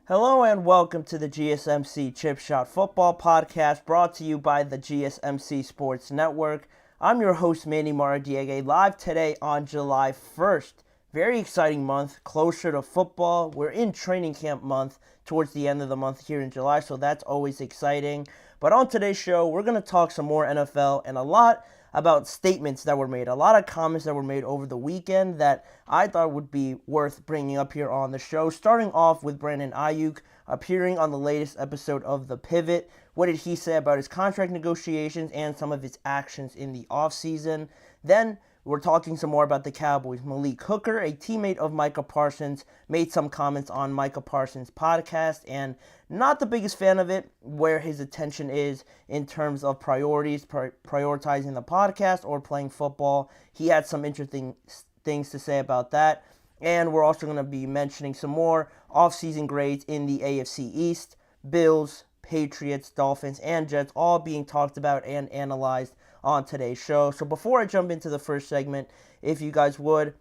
Hello and welcome to the GSMC Chip Shot Football Podcast brought to you by the GSMC Sports Network. I'm your host, Manny Maradiegue, live today on July 1st. Very exciting month, closer to football. We're in training camp month towards the end of the month here in July, so that's always exciting. But on today's show, we're going to talk some more NFL and a lot about statements that were made, a lot of comments that were made over the weekend that I thought would be worth bringing up here on the show. Starting off with Brandon Aiyuk appearing on the latest episode of The Pivot. What did he say about his contract negotiations and some of his actions in the offseason? Then we're talking some more about the Cowboys. Malik, a teammate of Micah Parsons, made some comments on Micah Parsons' podcast, and not the biggest fan of it, where his attention is in terms of priorities, prioritizing the podcast or playing football. He had some interesting things to say about that. And we're also going to be mentioning some more offseason grades in the AFC East. Bills, Patriots, Dolphins, and Jets all being talked about and analyzed on today's show. So before I jump into the first segment, if you guys would,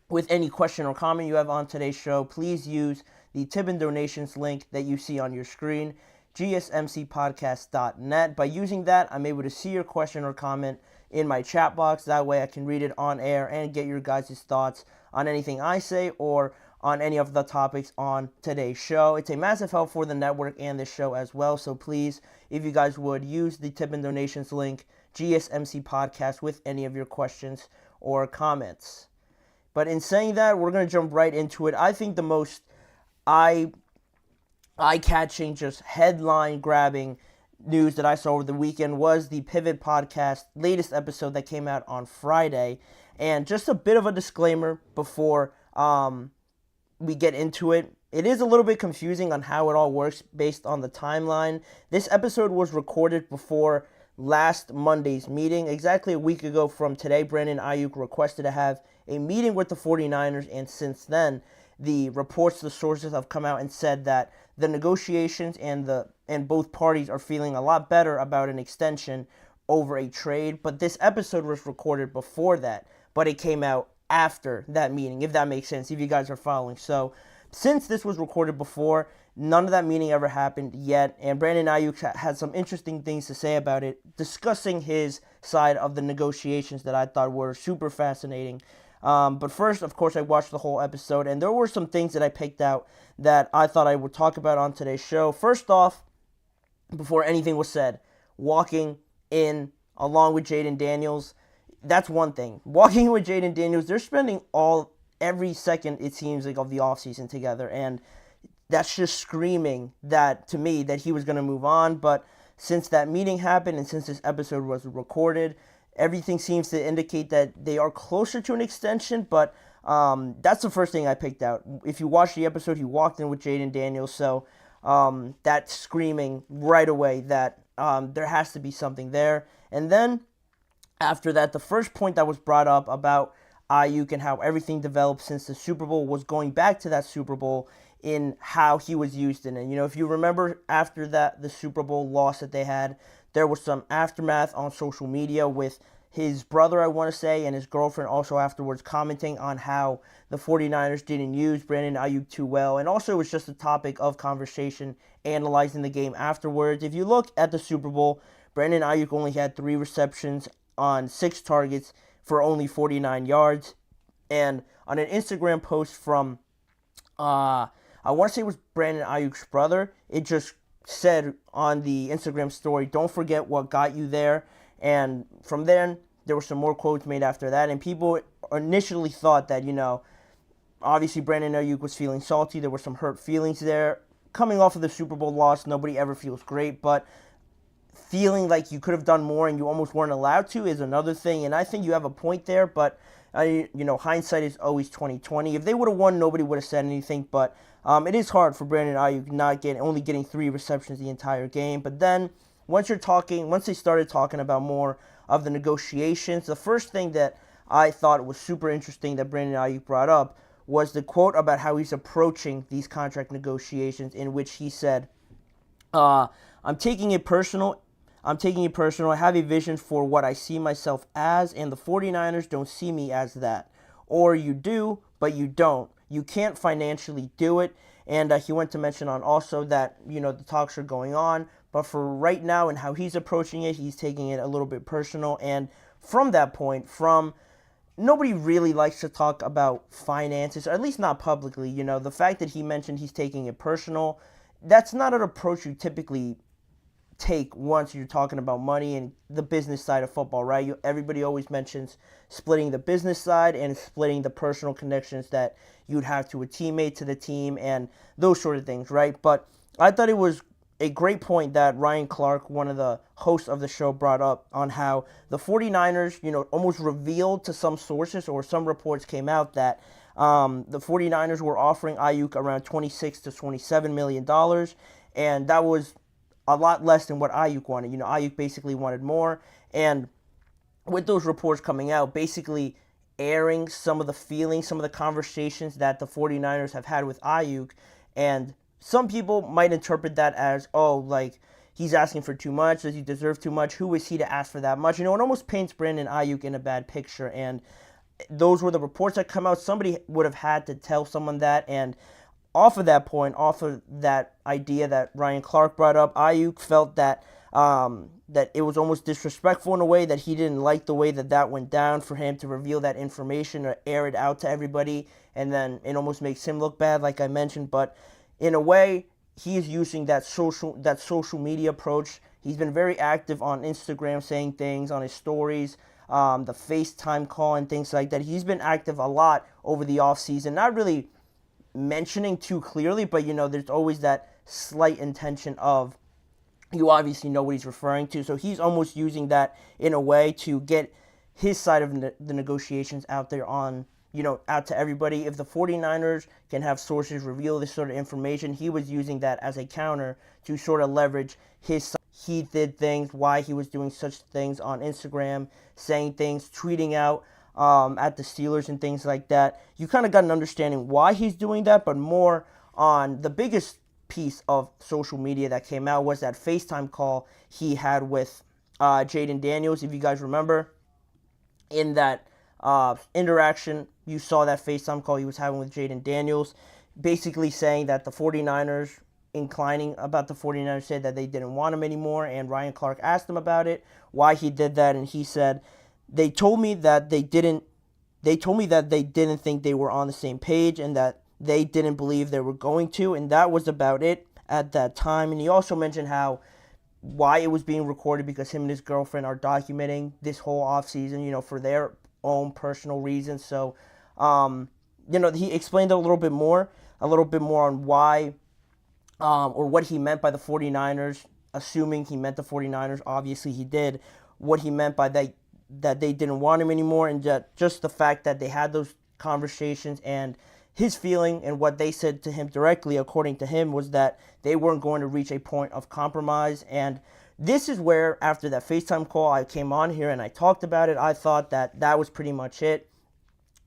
with any question or comment you have on today's show, please use the tip and donations link that you see on your screen, gsmcpodcast.net. By using that, I'm able to see your question or comment in my chat box. That way I can read it on air and get your guys' thoughts on anything I say or on any of the topics on today's show. It's a massive help for the network and this show as well. So please, if you guys would, use the tip and donations link, GSMC Podcast, with any of your questions or comments. But in saying that, we're going to jump right into it. I think the most eye-catching, just headline-grabbing news that I saw over the weekend was the Pivot Podcast latest episode that came out on Friday. And just a bit of a disclaimer before we get into it. It is a little bit confusing on how it all works based on the timeline. This episode was recorded before last Monday's meeting. Exactly a week ago from today, Brandon Aiyuk requested to have a meeting with the 49ers, and since then, the reports, the sources have come out and said that the negotiations and both parties are feeling a lot better about an extension over a trade. But this episode was recorded before that, but it came out after that meeting, if that makes sense, if you guys are following. So since this was recorded before, none of that meeting ever happened yet, and Brandon Aiyuk had some interesting things to say about it, discussing his side of the negotiations that I thought were super fascinating. But first, of course, I watched the whole episode, and there were some things that I picked out that I thought I would talk about on today's show. First off, before anything was said, walking in along with Jayden Daniels, that's one thing. Walking in with Jayden Daniels, they're spending every second, it seems like, of the offseason together, and that's just screaming that to me that he was going to move on. But since that meeting happened and since this episode was recorded, everything seems to indicate that they are closer to an extension. But that's the first thing I picked out. If you watch the episode, he walked in with Jayden Daniels, so that's screaming right away that there has to be something there. And then after that, the first point that was brought up about Aiyuk and how everything developed since the Super Bowl was going back to that Super Bowl in how he was used in it. You know, if you remember after that, the Super Bowl loss that they had, there was some aftermath on social media with his brother, I want to say, and his girlfriend also afterwards commenting on how the 49ers didn't use Brandon Aiyuk too well. And also it was just a topic of conversation analyzing the game afterwards. If you look at the Super Bowl, Brandon Aiyuk only had 3 receptions on 6 targets for only 49 yards. And on an Instagram post from, I want to say it was Brandon Aiyuk's brother, it just said on the Instagram story, "Don't forget what got you there." And from then, there were some more quotes made after that. And people initially thought that, obviously Brandon Aiyuk was feeling salty. There were some hurt feelings there. Coming off of the Super Bowl loss, nobody ever feels great. But feeling like you could have done more and you almost weren't allowed to is another thing. And I think you have a point there, but hindsight is always 20/20. If they would have won, nobody would have said anything. But it is hard for Brandon Aiyuk only getting 3 receptions the entire game. But then once they started talking about more of the negotiations, the first thing that I thought was super interesting that Brandon Aiyuk brought up was the quote about how he's approaching these contract negotiations, in which he said, I'm taking it personal. I have a vision for what I see myself as, and the 49ers don't see me as that. Or you do, but you don't. You can't financially do it. And he went to mention on also that, the talks are going on, but for right now and how he's approaching it, he's taking it a little bit personal. And from that point, nobody really likes to talk about finances, or at least not publicly. The fact that he mentioned he's taking it personal, that's not an approach you typically take once you're talking about money and the business side of football, right? Everybody always mentions splitting the business side and splitting the personal connections that you'd have to a teammate, to the team, and those sort of things, right? But I thought it was a great point that Ryan Clark, one of the hosts of the show, brought up on how the 49ers, almost revealed to some sources, or some reports came out that the 49ers were offering Aiyuk around $26 to $27 million, and that was a lot less than what Aiyuk wanted. Aiyuk basically wanted more, and with those reports coming out, basically airing some of the feelings, some of the conversations that the 49ers have had with Aiyuk, and some people might interpret that as, he's asking for too much, does he deserve too much, who is he to ask for that much? It almost paints Brandon Aiyuk in a bad picture, and those were the reports that come out. Somebody would have had to tell someone that, and off of that point, off of that idea that Ryan Clark brought up, Aiyuk felt that that it was almost disrespectful in a way, that he didn't like the way that went down, for him to reveal that information or air it out to everybody, and then it almost makes him look bad, like I mentioned. But in a way, he is using that social media approach. He's been very active on Instagram, saying things on his stories, the FaceTime call and things like that. He's been active a lot over the offseason, not really mentioning too clearly, but there's always that slight intention of, you obviously know what he's referring to. So he's almost using that in a way to get his side of the negotiations out there out to everybody. If the 49ers can have sources reveal this sort of information, he was using that as a counter to sort of leverage his side. He did things, why he was doing such things on Instagram, saying things, tweeting out at the Steelers and things like that. You kind of got an understanding why he's doing that, but more on the biggest piece of social media that came out was that FaceTime call he had with Jayden Daniels. If you guys remember, in that interaction, you saw that FaceTime call he was having with Jayden Daniels, basically saying that the 49ers, inclining about the 49ers, said that they didn't want him anymore, and Ryan Clark asked him about it, why he did that, and he said, they told me that they didn't think they were on the same page, and that they didn't believe they were going to, and that was about it at that time. And he also mentioned why it was being recorded, because him and his girlfriend are documenting this whole offseason, for their own personal reasons. So, he explained a little bit more on why, or what he meant by the 49ers, assuming he meant the 49ers. Obviously he did. What he meant by that they didn't want him anymore, and just the fact that they had those conversations, and his feeling and what they said to him directly, according to him, was that they weren't going to reach a point of compromise. And this is where, after that FaceTime call, I came on here and I talked about it. I thought that was pretty much it.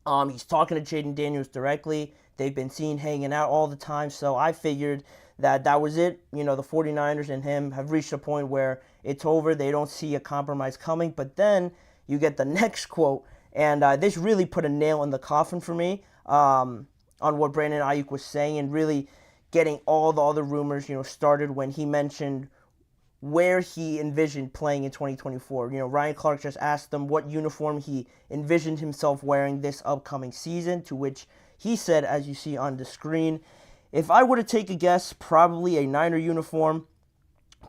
He's talking to Jayden Daniels directly. They've been seen hanging out all the time, so I figured that was it. The 49ers and him have reached a point where it's over. They don't see a compromise coming. But then you get the next quote, and this really put a nail in the coffin for me on what Brandon Aiyuk was saying, and really getting all the other rumors, started when he mentioned where he envisioned playing in 2024. Ryan Clark just asked him what uniform he envisioned himself wearing this upcoming season, to which he said, as you see on the screen, if I were to take a guess, probably a Niner uniform.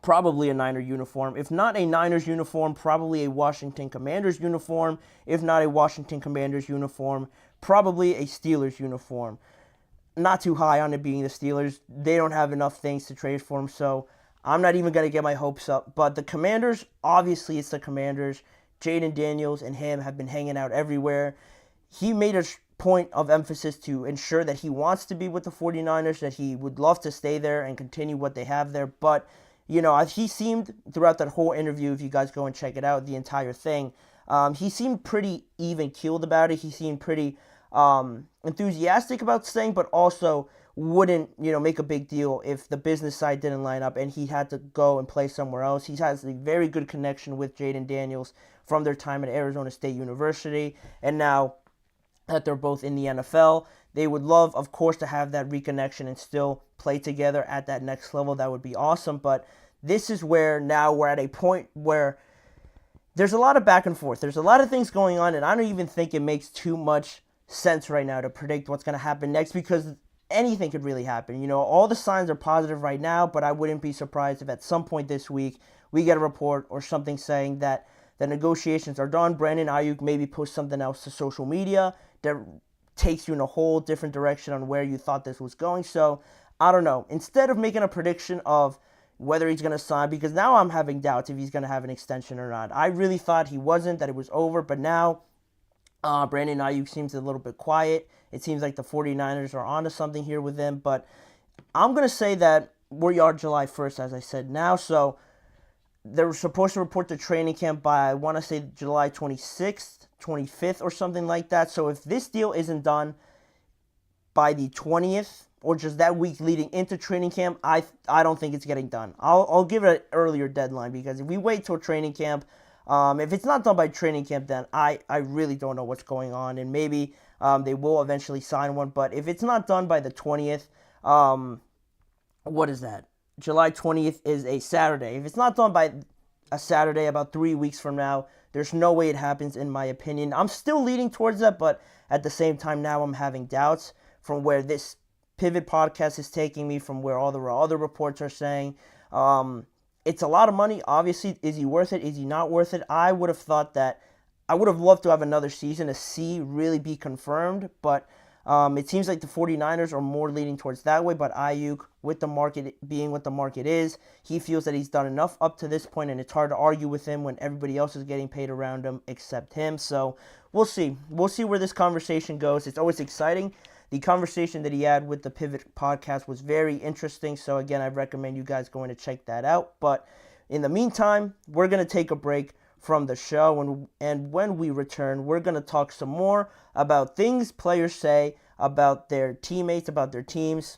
If not a Niners uniform, probably a Washington Commanders uniform. If not a Washington Commanders uniform, probably a Steelers uniform. Not too high on it being the Steelers. They don't have enough things to trade for them, so I'm not even going to get my hopes up. But the Commanders, obviously it's the Commanders. Jayden Daniels and him have been hanging out everywhere. He made a point of emphasis to ensure that he wants to be with the 49ers, that he would love to stay there and continue what they have there. But, he seemed, throughout that whole interview, if you guys go and check it out, the entire thing, he seemed pretty even-keeled about it. He seemed pretty enthusiastic about staying, but also wouldn't, make a big deal if the business side didn't line up and he had to go and play somewhere else. He has a very good connection with Jayden Daniels from their time at Arizona State University, and now that they're both in the NFL. They would love, of course, to have that reconnection and still play together at that next level. That would be awesome. But this is where now we're at a point where there's a lot of back and forth. There's a lot of things going on, and I don't even think it makes too much sense right now to predict what's going to happen next, because anything could really happen. You know, all the signs are positive right now, but I wouldn't be surprised if at some point this week we get a report or something saying that the negotiations are done. Brandon Aiyuk maybe posts something else to social media that takes you in a whole different direction on where you thought this was going. So, I don't know. Instead of making a prediction of whether he's going to sign, because now I'm having doubts if he's going to have an extension or not. I really thought he wasn't, that it was over, but now Brandon Aiyuk seems a little bit quiet. It seems like the 49ers are onto something here with him, but I'm going to say that we are July 1st, as I said now, so they're supposed to report the training camp by, I want to say, July 26th, 25th, or something like that. So if this deal isn't done by the 20th, or just that week leading into training camp, I don't think it's getting done. I'll give it an earlier deadline, because if we wait till training camp, if it's not done by training camp, then I really don't know what's going on, and maybe they will eventually sign one. But if it's not done by the 20th, what is that? July 20th is a Saturday. If it's not done by a Saturday, about 3 weeks from now, there's no way it happens, in my opinion. I'm still leaning towards that, but at the same time now I'm having doubts from where this Pivot podcast is taking me, from where all the other reports are saying. It's a lot of money. Obviously, is he worth it? Is he not worth it? I would have thought that I would have loved to have another season to see really be confirmed, but it seems like the 49ers are more leaning towards that way. But Aiyuk, with the market being what the market is, he feels that he's done enough up to this point, and it's hard to argue with him when everybody else is getting paid around him except him. So we'll see. We'll see where this conversation goes. It's always exciting. The conversation that he had with the Pivot podcast was very interesting. So again, I recommend you guys going to check that out. But in the meantime, we're going to take a break from the show. And when we return, we're going to talk some more about things players say about their teammates, about their teams.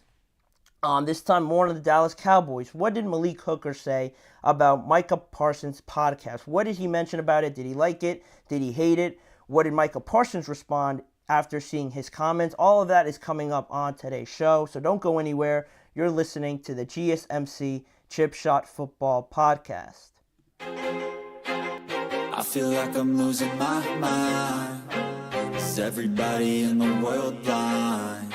This time more on the Dallas Cowboys. What did Malik Hooker say about Micah Parsons' podcast? What did he mention about it? Did he like it? Did he hate it? What did Micah Parsons respond after seeing his comments? All of that is coming up on today's show, so don't go anywhere. You're listening to the GSMC Chip Shot Football Podcast. I feel like I'm losing my mind. Is everybody in the world blind?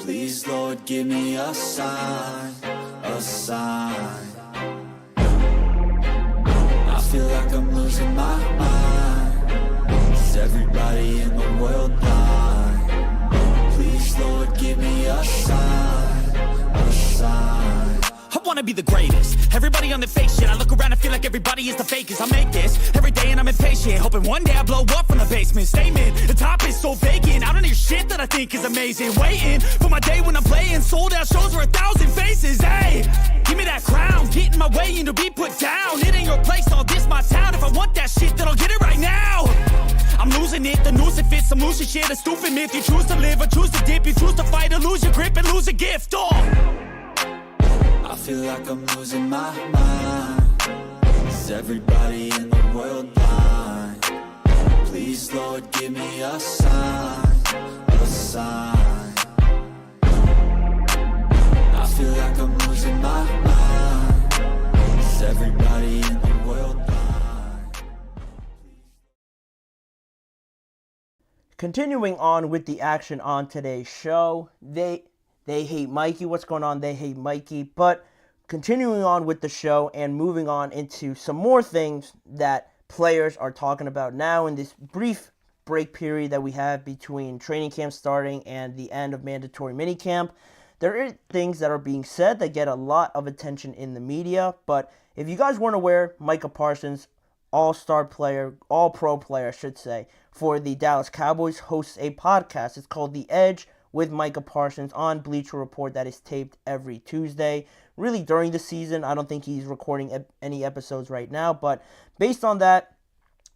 Please, Lord, give me a sign, a sign. I feel like I'm losing my mind. Is everybody in the world blind? Please, Lord, give me a sign, a sign. I wanna be the greatest. Everybody on the fake shit. I look around and feel like everybody is the fakest. I make this every day and I'm impatient, hoping one day I blow up from the basement. Statement, the top is so vacant. I don't hear shit that I think is amazing. Waiting for my day when I'm playing sold out shows for 1,000 faces. Hey, give me that crown, get in my way and to be put down. It ain't your place, all this my town. If I want that shit, then I'll get it right now. I'm losing it, the noose it fits. I'm losing shit, a stupid myth. You choose to live or choose to dip. You choose to fight or lose your grip and lose a gift. I feel like I'm losing my mind. Is everybody in the world blind? Please, Lord, give me a sign, a sign. I feel like I'm losing my mind. Is everybody in the world blind? Continuing on with the action on today's show, They hate Mikey. What's going on? They hate Mikey. But continuing on with the show and moving on into some more things that players are talking about now in this brief break period that we have between training camp starting and the end of mandatory minicamp. There are things that are being said that get a lot of attention in the media. But if you guys weren't aware, Micah Parsons, all-star player, all-pro player, I should say, for the Dallas Cowboys, hosts a podcast. It's called The Edge with Micah Parsons on Bleacher Report that is taped every Tuesday. Really during the season, I don't think he's recording any episodes right now, but based on that,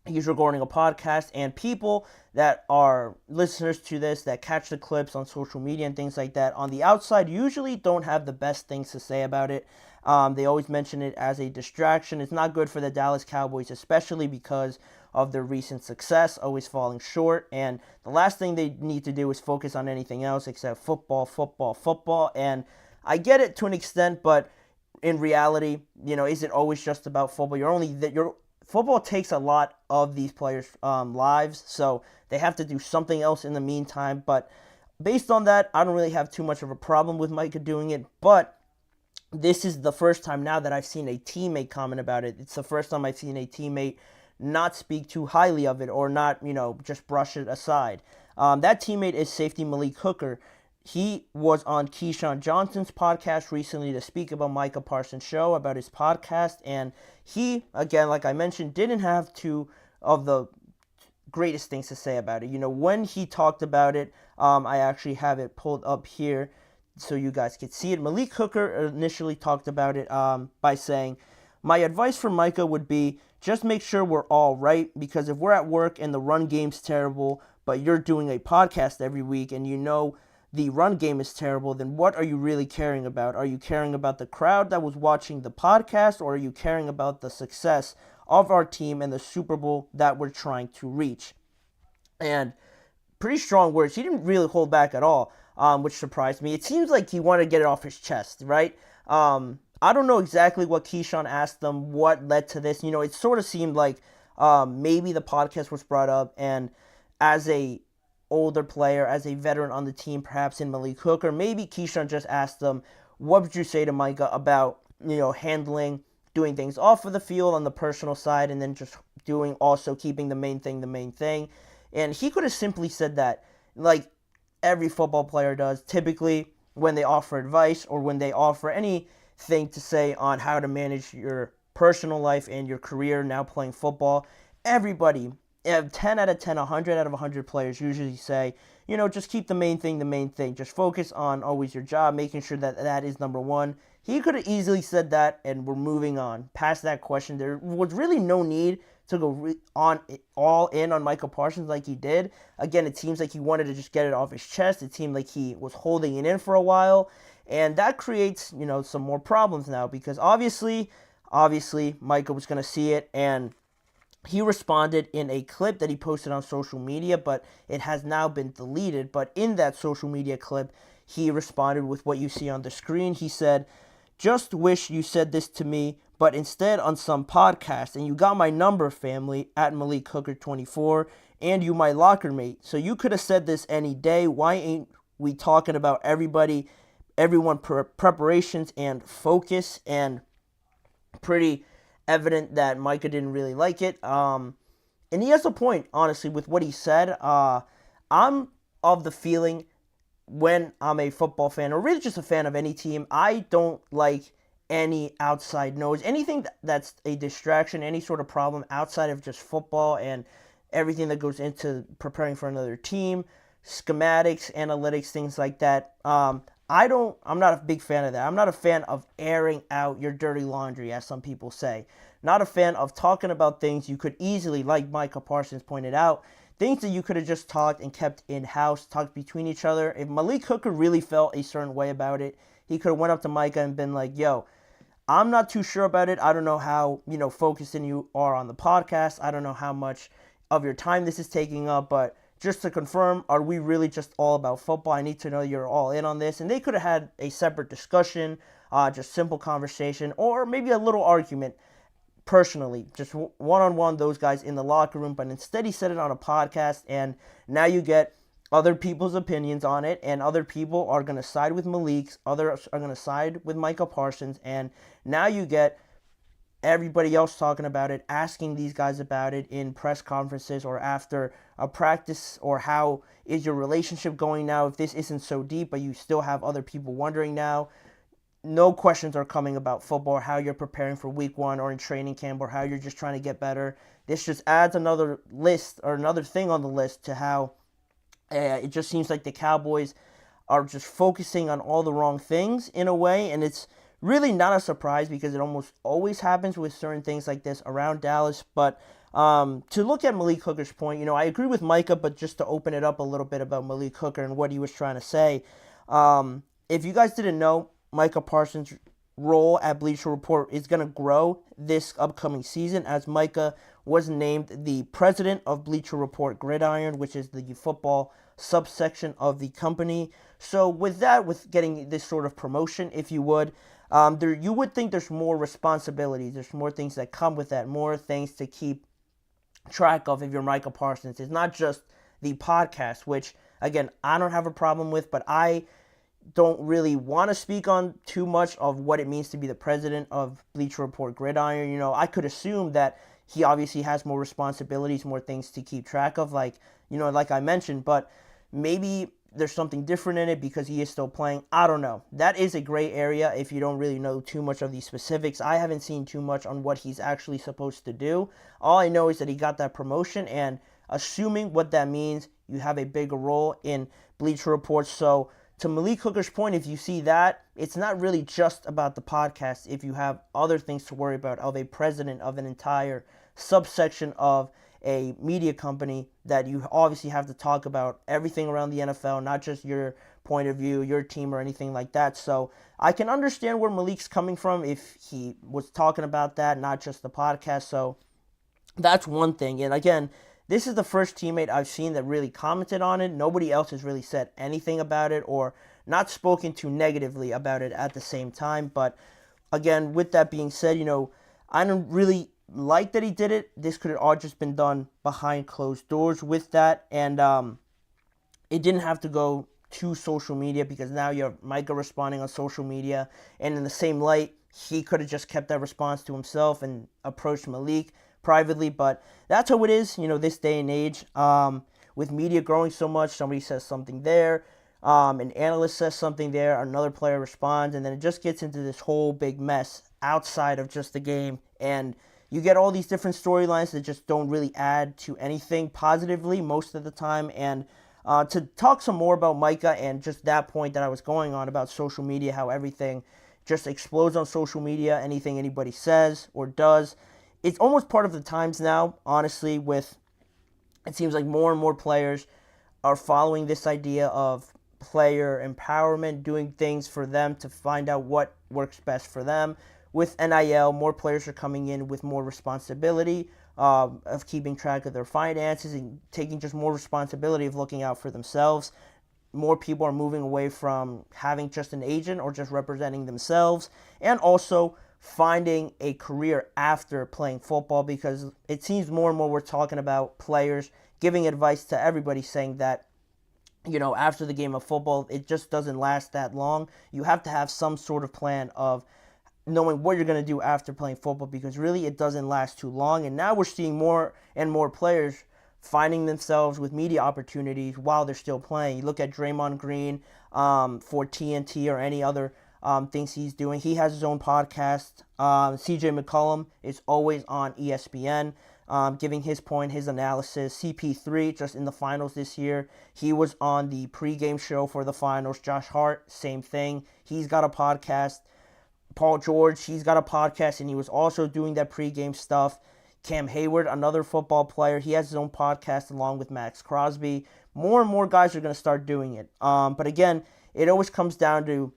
he's recording a podcast, and people that are listeners to this, that catch the clips on social media and things like that, on the outside usually don't have the best things to say about it. They always mention it as a distraction. It's not good for the Dallas Cowboys, especially because of their recent success, always falling short. And the last thing they need to do is focus on anything else except football, football, football. And I get it to an extent, but in reality, is it always just about football? Football takes a lot of these players' lives, so they have to do something else in the meantime. But based on that, I don't really have too much of a problem with Micah doing it. But this is the first time now that I've seen a teammate comment about it. It's the first time I've seen a teammate not speak too highly of it or not, just brush it aside. That teammate is safety Malik Hooker. He was on Keyshawn Johnson's podcast recently to speak about Micah Parsons' show, about his podcast, and he, again, like I mentioned, didn't have two of the greatest things to say about it. When he talked about it, I actually have it pulled up here so you guys could see it. Malik Hooker initially talked about it by saying, "My advice for Micah would be just make sure we're all right, because if we're at work and the run game's terrible, but you're doing a podcast every week and the run game is terrible, then what are you really caring about? Are you caring about the crowd that was watching the podcast, or are you caring about the success of our team and the Super Bowl that we're trying to reach?" And pretty strong words. He didn't really hold back at all, which surprised me. It seems like he wanted to get it off his chest, right? I don't know exactly what Keyshawn asked them, what led to this. It sort of seemed like maybe the podcast was brought up, and as a older player, as a veteran on the team, perhaps in Malik Hooker, maybe Keyshawn just asked them, what would you say to Micah about, doing things off of the field on the personal side, and then just keeping the main thing. And he could have simply said that, like every football player does, typically when they offer advice or when they offer anything to say on how to manage your personal life and your career now playing football. Everybody, 10 out of 10, 100 out of 100 players usually say, just keep the main thing. Just focus on always your job, making sure that is number one. He could have easily said that, and we're moving on past that question. There was really no need to go all in on Micah Parsons like he did. Again, it seems like he wanted to just get it off his chest. It seemed like he was holding it in for a while, and that creates, some more problems now, because obviously Micah was going to see it, and he responded in a clip that he posted on social media, but it has now been deleted. But in that social media clip, he responded with what you see on the screen. He said, "Just wish you said this to me, but instead on some podcast, and you got my number, family, at Malik Hooker 24, and you my locker mate. So you could have said this any day. Why ain't we talking about everyone preparations and focus?" And pretty evident that Micah didn't really like it. And he has a point, honestly, with what he said. I'm of the feeling, when I'm a football fan, or really just a fan of any team, I don't like any outside noise, anything that's a distraction, any sort of problem outside of just football and everything that goes into preparing for another team, schematics, analytics, things like that. I'm not a big fan of that. I'm not a fan of airing out your dirty laundry, as some people say. Not a fan of talking about things you could easily, like Micah Parsons pointed out, things that you could have just talked and kept in-house, talked between each other. If Malik Hooker really felt a certain way about it, he could have went up to Micah and been like, "Yo, I'm not too sure about it. I don't know how, focused in you are on the podcast. I don't know how much of your time this is taking up, but just to confirm, are we really just all about football? I need to know you're all in on this." And they could have had a separate discussion, just simple conversation, or maybe a little argument personally, just one-on-one, those guys in the locker room. But instead he said it on a podcast, and now you get other people's opinions on it, and other people are going to side with Malik's, others are going to side with Micah Parsons, and now you get everybody else talking about it, asking these guys about it in press conferences or after a practice, or how is your relationship going now if this isn't so deep, but you still have other people wondering now. No questions are coming about football, or how you're preparing for week one or in training camp, or how you're just trying to get better. This just adds another list, or another thing on the list, to how it just seems like the Cowboys are just focusing on all the wrong things in a way, and it's really not a surprise because it almost always happens with certain things like this around Dallas. But to look at Malik Hooker's point, I agree with Micah, but just to open it up a little bit about Malik Hooker and what he was trying to say. If you guys didn't know, Micah Parsons' role at Bleacher Report is going to grow this upcoming season, as Micah was named the president of Bleacher Report Gridiron, which is the football subsection of the company. So with that, with getting this sort of promotion, if you would, you would think there's more responsibilities. There's more things that come with that, more things to keep track of if you're Micah Parsons. It's not just the podcast, which, again, I don't have a problem with, but I don't really want to speak on too much of what it means to be the president of Bleacher Report Gridiron. You know, I could assume that he obviously has more responsibilities, more things to keep track of, like I mentioned, but maybe there's something different in it because he is still playing. I don't know. That is a gray area if you don't really know too much of the specifics. I haven't seen too much on what he's actually supposed to do. All I know is that he got that promotion, and assuming what that means, you have a bigger role in Bleacher Report. So to Malik Hooker's point, if you see that, it's not really just about the podcast if you have other things to worry about of a president of an entire subsection of a media company that you obviously have to talk about everything around the NFL, not just your point of view, your team, or anything like that. So I can understand where Malik's coming from if he was talking about that, not just the podcast. So that's one thing. And again, this is the first teammate I've seen that really commented on it. Nobody else has really said anything about it or not spoken too negatively about it at the same time. But again, with that being said, I don't really like that he did it. This could have all just been done behind closed doors with that. And it didn't have to go to social media because now you have Micah responding on social media. And in the same light, he could have just kept that response to himself and approached Malik privately. But that's how it is, this day and age. With media growing so much, somebody says something there. An analyst says something there. Another player responds. And then it just gets into this whole big mess outside of just the game. And you get all these different storylines that just don't really add to anything positively most of the time. And to talk some more about Micah and just that point that I was going on about social media, how everything just explodes on social media, anything anybody says or does. It's almost part of the times now, honestly, with it seems like more and more players are following this idea of player empowerment, doing things for them to find out what works best for them. With NIL, more players are coming in with more responsibility of keeping track of their finances and taking just more responsibility of looking out for themselves. More people are moving away from having just an agent or just representing themselves, and also finding a career after playing football, because it seems more and more we're talking about players giving advice to everybody saying that, after the game of football, it just doesn't last that long. You have to have some sort of plan of knowing what you're going to do after playing football, because really it doesn't last too long. And now we're seeing more and more players finding themselves with media opportunities while they're still playing. You look at Draymond Green for TNT or any other things he's doing. He has his own podcast. CJ McCollum is always on ESPN giving his point, his analysis. CP3 just in the finals this year. He was on the pregame show for the finals. Josh Hart, same thing. He's got a podcast. Paul George, he's got a podcast, and he was also doing that pregame stuff. Cam Hayward, another football player, he has his own podcast along with Max Crosby. More and more guys are going to start doing it. But again, it always comes down to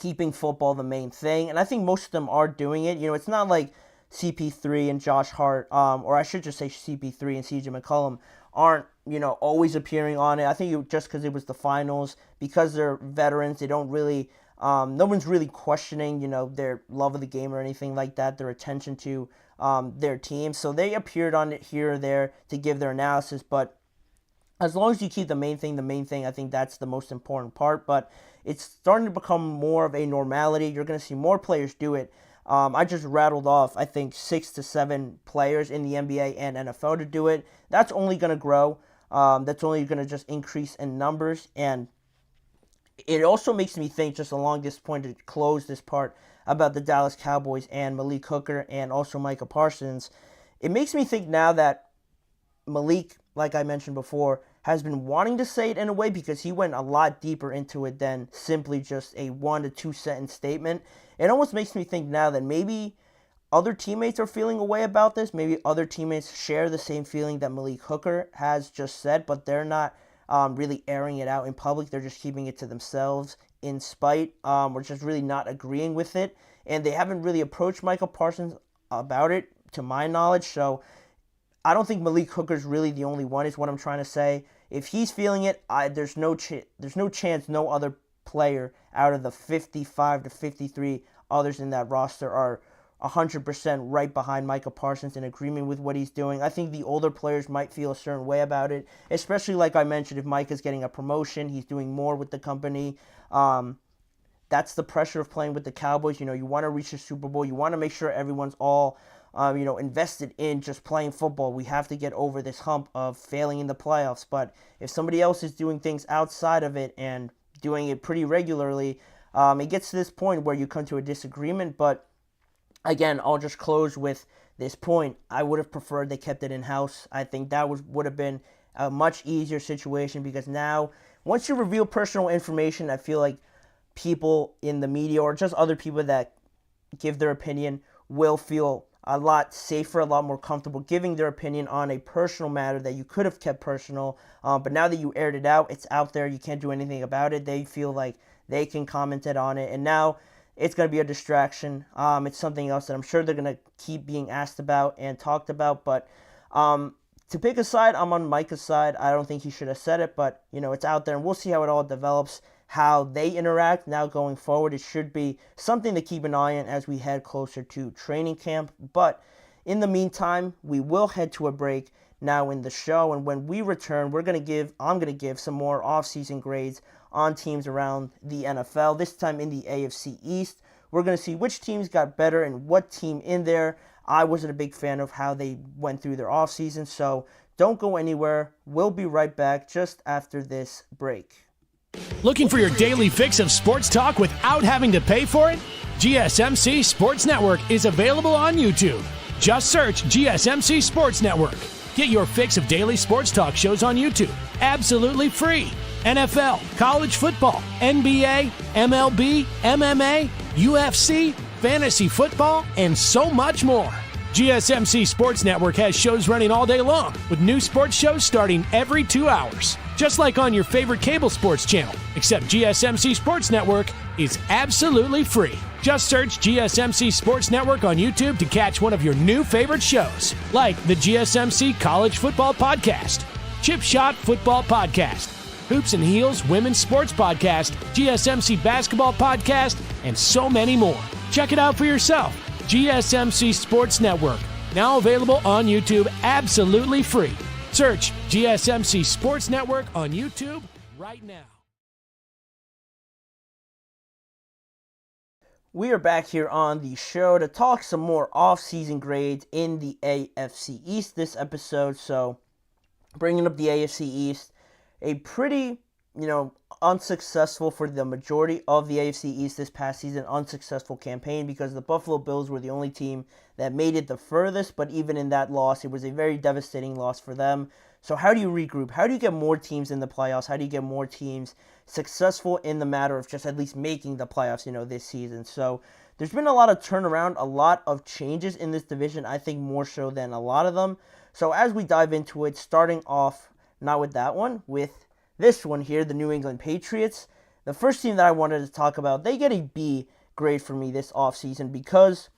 keeping football the main thing, and I think most of them are doing it. It's not like CP3 and Josh Hart, or I should just say CP3 and CJ McCollum aren't, always appearing on it. I think just because it was the finals, because they're veterans, they don't really... no one's really questioning, their love of the game or anything like that, their attention to their team. So they appeared on it here or there to give their analysis. But as long as you keep the main thing, I think that's the most important part. But it's starting to become more of a normality. You're going to see more players do it. I just rattled off, I think, 6 to 7 players in the NBA and NFL to do it. That's only going to grow. That's only going to just increase in numbers. And it also makes me think, just along this point to close this part about the Dallas Cowboys and Malik Hooker and also Micah Parsons, it makes me think now that Malik, like I mentioned before, has been wanting to say it in a way, because he went a lot deeper into it than simply just a 1 to 2 sentence statement. It almost makes me think now that maybe other teammates are feeling a way about this. Maybe other teammates share the same feeling that Malik Hooker has just said, but they're not really airing it out in public. They're just keeping it to themselves in spite, or just really not agreeing with it. And they haven't really approached Micah Parsons about it, to my knowledge. So I don't think Malik Hooker's really the only one, is what I'm trying to say. If he's feeling it, there's no chance no other player out of the 55 to 53 others in that roster are 100% right behind Micah Parsons, in agreement with what he's doing. I think the older players might feel a certain way about it, especially like I mentioned, if Micah's getting a promotion, he's doing more with the company. That's the pressure of playing with the Cowboys. You want to reach the Super Bowl. You want to make sure everyone's all invested in just playing football. We have to get over this hump of failing in the playoffs. But if somebody else is doing things outside of it and doing it pretty regularly, it gets to this point where you come to a disagreement. But again, I'll just close with this point. I would have preferred they kept it in-house. I think that would have been a much easier situation, because now, once you reveal personal information, I feel like people in the media or just other people that give their opinion will feel a lot safer, a lot more comfortable giving their opinion on a personal matter that you could have kept personal. But now that you aired it out, it's out there, you can't do anything about it. They feel like they can comment it on it, and now it's going to be a distraction. It's something else that I'm sure they're going to keep being asked about and talked about. But to pick a side, I'm on Micah's side. I don't think he should have said it, but it's out there, and we'll see how it all develops, how they interact now going forward. It should be something to keep an eye on as we head closer to training camp. But in the meantime, we will head to a break now in the show, and when we return, I'm going to give some more offseason grades on teams around the NFL, this time in the AFC East. We're going to see which teams got better and what team in there I wasn't a big fan of how they went through their offseason. So don't go anywhere. We'll be right back just after this break. Looking for your daily fix of sports talk without having to pay for it? GSMC Sports Network is available on YouTube. Just search GSMC Sports Network. Get your fix of daily sports talk shows on YouTube, absolutely free. NFL, college football, NBA, MLB, MMA, UFC, fantasy football, and so much more. GSMC Sports Network has shows running all day long, with new sports shows starting every 2 hours. Just like on your favorite cable sports channel, except GSMC Sports Network is absolutely free. Just search GSMC Sports Network on YouTube to catch one of your new favorite shows, like the GSMC College Football Podcast, Chip Shot Football Podcast, Hoops and Heels Women's Sports Podcast, GSMC Basketball Podcast, and so many more. Check it out for yourself. GSMC Sports Network, now available on YouTube absolutely free. Search GSMC Sports Network on YouTube right now. We are back here on the show to talk some more off-season grades in the AFC East this episode. So, bringing up the AFC East, a pretty, unsuccessful for the majority of the AFC East this past season, unsuccessful campaign, because the Buffalo Bills were the only team that made it the furthest, but even in that loss, it was a very devastating loss for them. So how do you regroup? How do you get more teams in the playoffs? How do you get more teams successful in the matter of just at least making the playoffs, this season? So there's been a lot of turnaround, a lot of changes in this division, I think more so than a lot of them. So as we dive into it, starting off, not with that one, with this one here, the New England Patriots. The first team that I wanted to talk about, they get a B grade for me this offseason because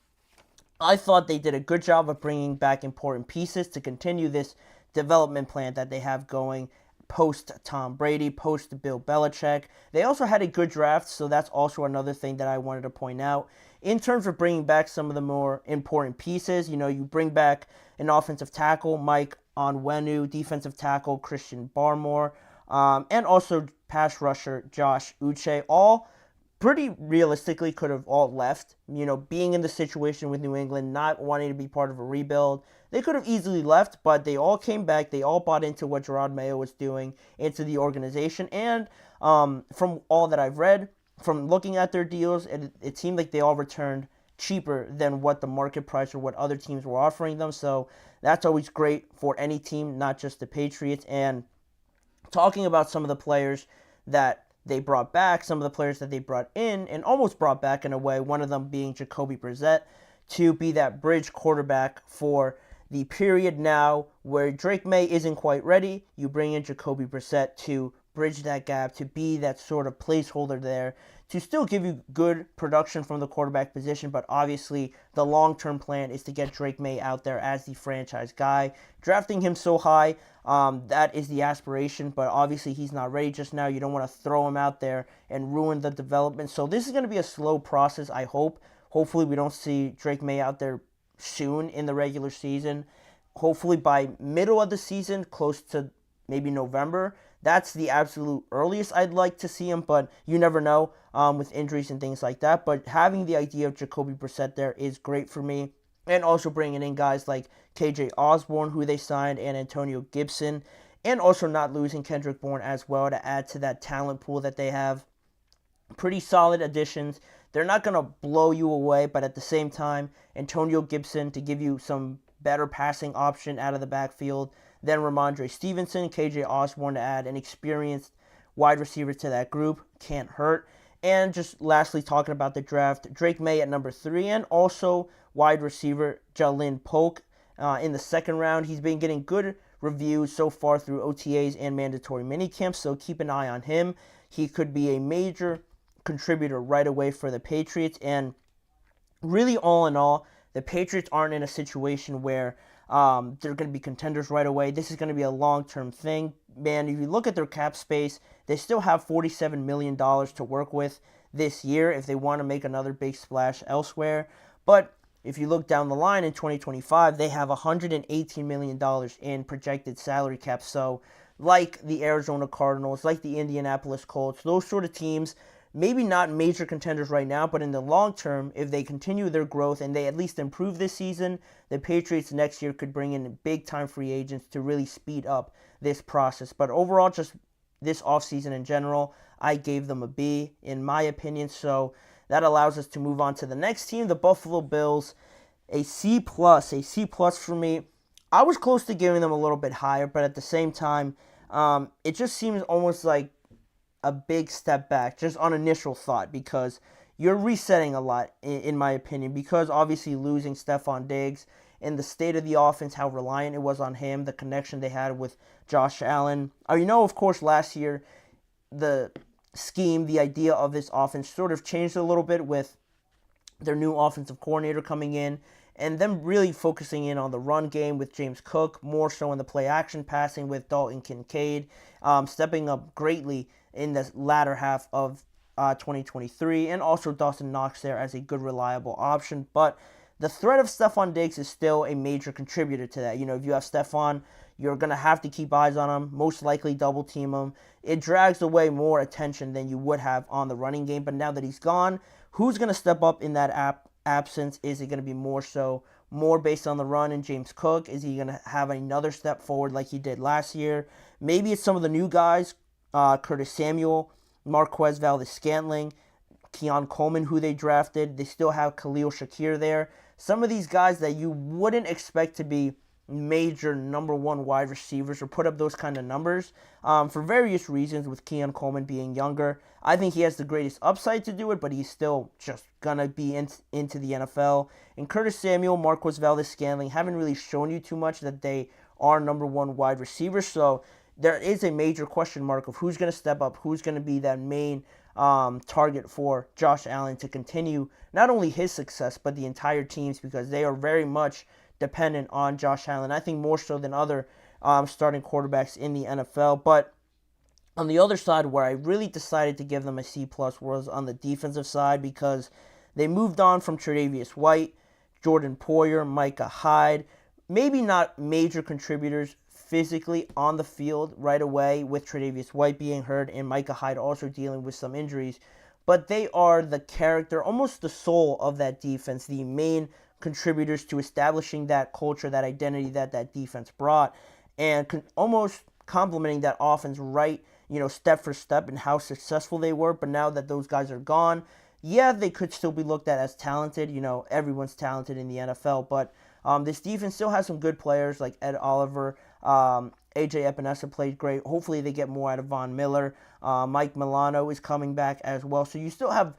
I thought they did a good job of bringing back important pieces to continue this development plan that they have going post Tom Brady, post Bill Belichick. They also had a good draft, so that's also another thing that I wanted to point out. In terms of bringing back some of the more important pieces, you bring back an offensive tackle, Mike Onwenu, defensive tackle, Christian Barmore, and also pass rusher Josh Uche, all pretty realistically could have all left. Being in the situation with New England, not wanting to be part of a rebuild, they could have easily left, but they all came back. They all bought into what Jerod Mayo was doing, into the organization, and from all that I've read, from looking at their deals, it seemed like they all returned cheaper than what the market price or what other teams were offering them. So that's always great for any team, not just the Patriots. And talking about some of the players that they brought back, some of the players that they brought in and almost brought back in a way, one of them being Jacoby Brissett, to be that bridge quarterback for the period now where Drake May isn't quite ready. You bring in Jacoby Brissett to bridge that gap, to be that sort of placeholder there, to still give you good production from the quarterback position, but obviously the long-term plan is to get Drake May out there as the franchise guy. Drafting him so high, that is the aspiration, but obviously he's not ready just now. You don't want to throw him out there and ruin the development. So this is going to be a slow process, I hope. Hopefully we don't see Drake May out there soon in the regular season. Hopefully by middle of the season, close to maybe November. That's the absolute earliest I'd like to see him, but you never know with injuries and things like that. But having the idea of Jacoby Brissett there is great for me. And also bringing in guys like KJ Osborne, who they signed, and Antonio Gibson. And also not losing Kendrick Bourne as well to add to that talent pool that they have. Pretty solid additions. They're not going to blow you away, but at the same time, Antonio Gibson to give you some better passing option out of the backfield. Then Ramondre Stevenson, KJ Osborne to add an experienced wide receiver to that group. Can't hurt. And just lastly, talking about the draft, Drake May at number 3, and also wide receiver Jalen Polk in the second round. He's been getting good reviews so far through OTAs and mandatory minicamps, so keep an eye on him. He could be a major contributor right away for the Patriots, and really all in all, the Patriots aren't in a situation where they're going to be contenders right away. This is going to be a long-term thing. Man, if you look at their cap space, they still have $47 million to work with this year if they want to make another big splash elsewhere. But if you look down the line in 2025, they have $118 million in projected salary cap. So like the Arizona Cardinals, like the Indianapolis Colts, those sort of teams, maybe not major contenders right now, but in the long term, if they continue their growth and they at least improve this season, the Patriots next year could bring in big-time free agents to really speed up this process. But overall, just this offseason in general, I gave them a B, in my opinion. So that allows us to move on to the next team, the Buffalo Bills. A C+, for me. I was close to giving them a little bit higher, but at the same time, it just seems almost like a big step back, just on initial thought, because you're resetting a lot, in my opinion, because obviously losing Stefon Diggs and the state of the offense, how reliant it was on him, the connection they had with Josh Allen. Of course, last year, the scheme, the idea of this offense sort of changed a little bit with their new offensive coordinator coming in, and them really focusing in on the run game with James Cook, more so in the play-action passing with Dalton Kincaid, stepping up greatly in the latter half of 2023, and also Dawson Knox there as a good, reliable option. But the threat of Stefon Diggs is still a major contributor to that. If you have Stefon, you're going to have to keep eyes on him, most likely double team him. It drags away more attention than you would have on the running game. But now that he's gone, who's going to step up in that absence? Is it going to be more based on the run and James Cook? Is he going to have another step forward like he did last year? Maybe it's some of the new guys, Curtis Samuel, Marquez Valdes-Scantling, Keon Coleman, who they drafted. They still have Khalil Shakir there. Some of these guys that you wouldn't expect to be major number one wide receivers or put up those kind of numbers for various reasons, with Keon Coleman being younger. I think he has the greatest upside to do it, but he's still just going to be into the NFL. And Curtis Samuel, Marquez Valdes-Scantling haven't really shown you too much that they are number one wide receivers. So there is a major question mark of who's going to step up, who's going to be that main target for Josh Allen to continue not only his success, but the entire team's, because they are very much dependent on Josh Allen. I think more so than other starting quarterbacks in the NFL. But on the other side, where I really decided to give them a C+ was on the defensive side, because they moved on from Tre'Davious White, Jordan Poyer, Micah Hyde. Maybe not major contributors physically on the field right away, with Tre'Davious White being hurt and Micah Hyde also dealing with some injuries. But they are the character, almost the soul of that defense, the main contributors to establishing that culture, that identity that defense brought, and almost complementing that offense right, step for step, and how successful they were. But now that those guys are gone, yeah, they could still be looked at as talented. Everyone's talented in the NFL, but this defense still has some good players like Ed Oliver. AJ Epinesa played great. Hopefully they get more out of Von Miller. Mike Milano is coming back as well. So you still have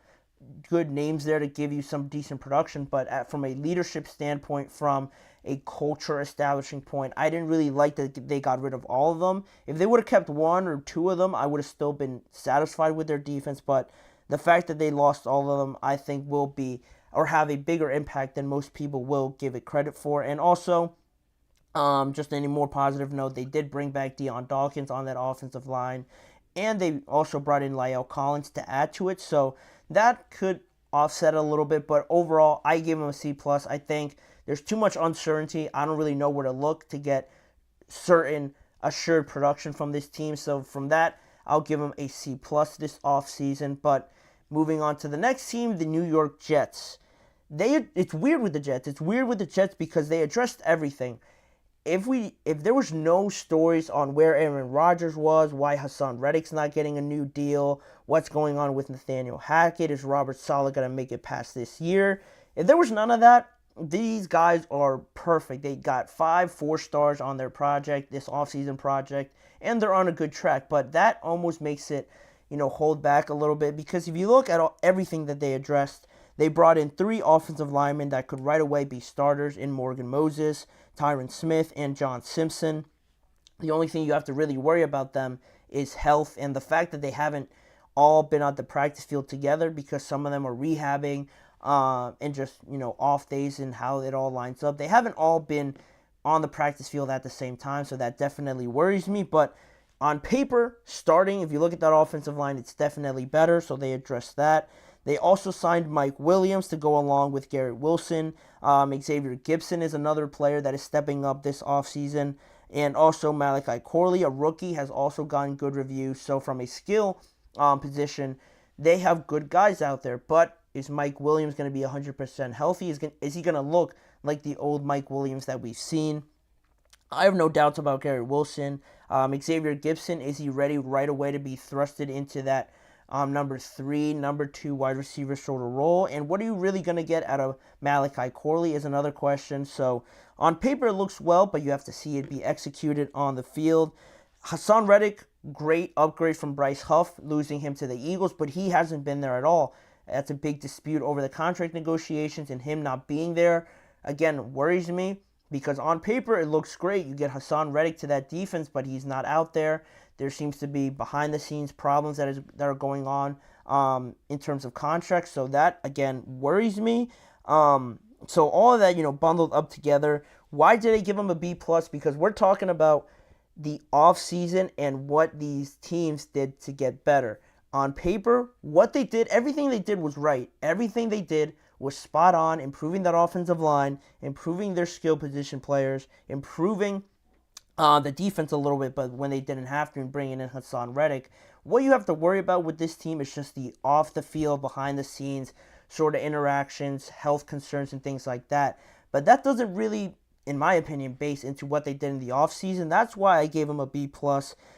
good names there to give you some decent production, but from a leadership standpoint, from a culture establishing point, I didn't really like that they got rid of all of them. If they would have kept one or two of them, I would have still been satisfied with their defense, but the fact that they lost all of them, I think will be, or have a bigger impact than most people will give it credit for. And also, just any more positive note, they did bring back Deion Dawkins on that offensive line, and they also brought in La'el Collins to add to it, so that could offset a little bit, but overall, I gave them a C+. I think there's too much uncertainty. I don't really know where to look to get certain assured production from this team, so from that, I'll give them a C+ this offseason. But moving on to the next team, the New York Jets. It's weird with the Jets. It's weird with the Jets because they addressed everything. If there was no stories on where Aaron Rodgers was, why Haason Reddick's not getting a new deal, what's going on with Nathaniel Hackett, is Robert Saleh going to make it past this year? If there was none of that, these guys are perfect. They got 5 4-stars on their project, this offseason project, and they're on a good track. But that almost makes it, hold back a little bit, because if you look at everything that they addressed, they brought in 3 offensive linemen that could right away be starters in Morgan Moses, Tyron Smith, and John Simpson. The only thing you have to really worry about them is health, and the fact that they haven't all been on the practice field together, because some of them are rehabbing and just, off days and how it all lines up. They haven't all been on the practice field at the same time, so that definitely worries me. But on paper, starting, if you look at that offensive line, it's definitely better, so they addressed that. They also signed Mike Williams to go along with Garrett Wilson. Xavier Gipson is another player that is stepping up this offseason. And also Malik, a rookie, has also gotten good reviews. So from a skill position, they have good guys out there. But is Mike Williams going to be 100% healthy? Is he going to look like the old Mike Williams that we've seen? I have no doubts about Garrett Wilson. Xavier Gipson, is he ready right away to be thrusted into that number 3, number 2 wide receiver sort of role? And what are you really going to get out of Malachi Corley is another question. So on paper it looks well, but you have to see it be executed on the field. Haason Reddick, great upgrade from Bryce Huff, losing him to the Eagles, but he hasn't been there at all. That's a big dispute over the contract negotiations, and him not being there, again, worries me, because on paper it looks great. You get Haason Reddick to that defense, but he's not out there. There seems to be behind-the-scenes problems that are going on in terms of contracts. So that, again, worries me. So all of that, bundled up together. Why did I give them a B+? Because we're talking about the offseason and what these teams did to get better. On paper, what they did, everything they did was right. Everything they did was spot on, improving that offensive line, improving their skill position players, improving the defense a little bit, but when they didn't have to, and bringing in Haason Reddick. What you have to worry about with this team is just the off-the-field, behind-the-scenes sort of interactions, health concerns, and things like that. But that doesn't really, in my opinion, base into what they did in the offseason. That's why I gave them a B+.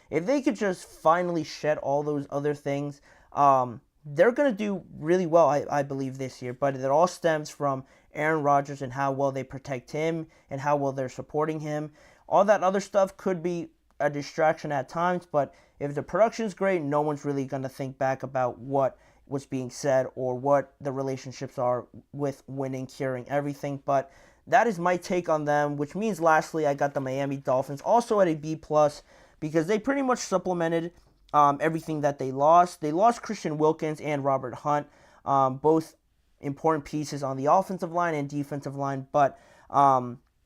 If they could just finally shed all those other things, they're going to do really well, I believe, this year. But it all stems from Aaron Rodgers and how well they protect him and how well they're supporting him. All that other stuff could be a distraction at times, but if the production's great, no one's really going to think back about what was being said or what the relationships are with winning, curing everything. But that is my take on them, which means lastly, I got the Miami Dolphins also at a B+, because they pretty much supplemented everything that they lost. They lost Christian Wilkins and Robert Hunt, both important pieces on the offensive line and defensive line, but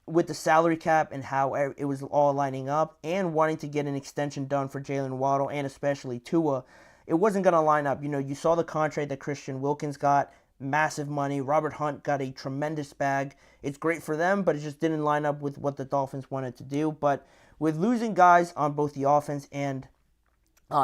with the salary cap and how it was all lining up and wanting to get an extension done for Jalen Waddle and especially Tua, it wasn't going to line up. You saw the contract that Christian Wilkins got, massive money. Robert Hunt got a tremendous bag. It's great for them, but it just didn't line up with what the Dolphins wanted to do. But with losing guys on both the offense and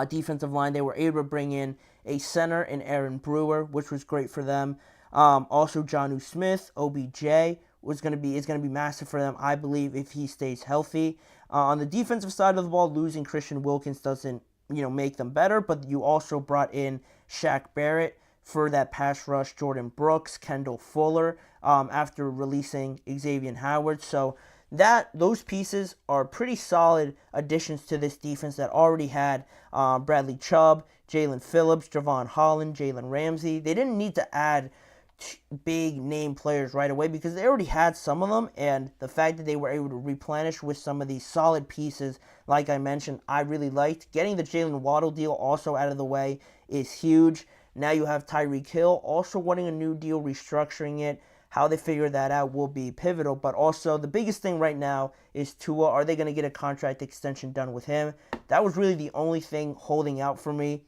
defensive line, they were able to bring in a center in Aaron Brewer, which was great for them. Also, Jonnu Smith, OBJ, is going to be massive for them, I believe, if he stays healthy. On the defensive side of the ball, losing Christian Wilkins doesn't, make them better, but you also brought in Shaq Barrett for that pass rush, Jordan Brooks, Kendall Fuller, after releasing Xavier Howard. So those pieces are pretty solid additions to this defense that already had Bradley Chubb, Jalen Phillips, Javon Holland, Jalen Ramsey. They didn't need to add big name players right away because they already had some of them, and the fact that they were able to replenish with some of these solid pieces, like I mentioned, I really liked. Getting the Jalen Waddle deal also out of the way is huge. Now you have Tyreek Hill also wanting a new deal, restructuring it. How they figure that out will be pivotal, but also the biggest thing right now is Tua. Are they going to get a contract extension done with him? That was really the only thing holding out for me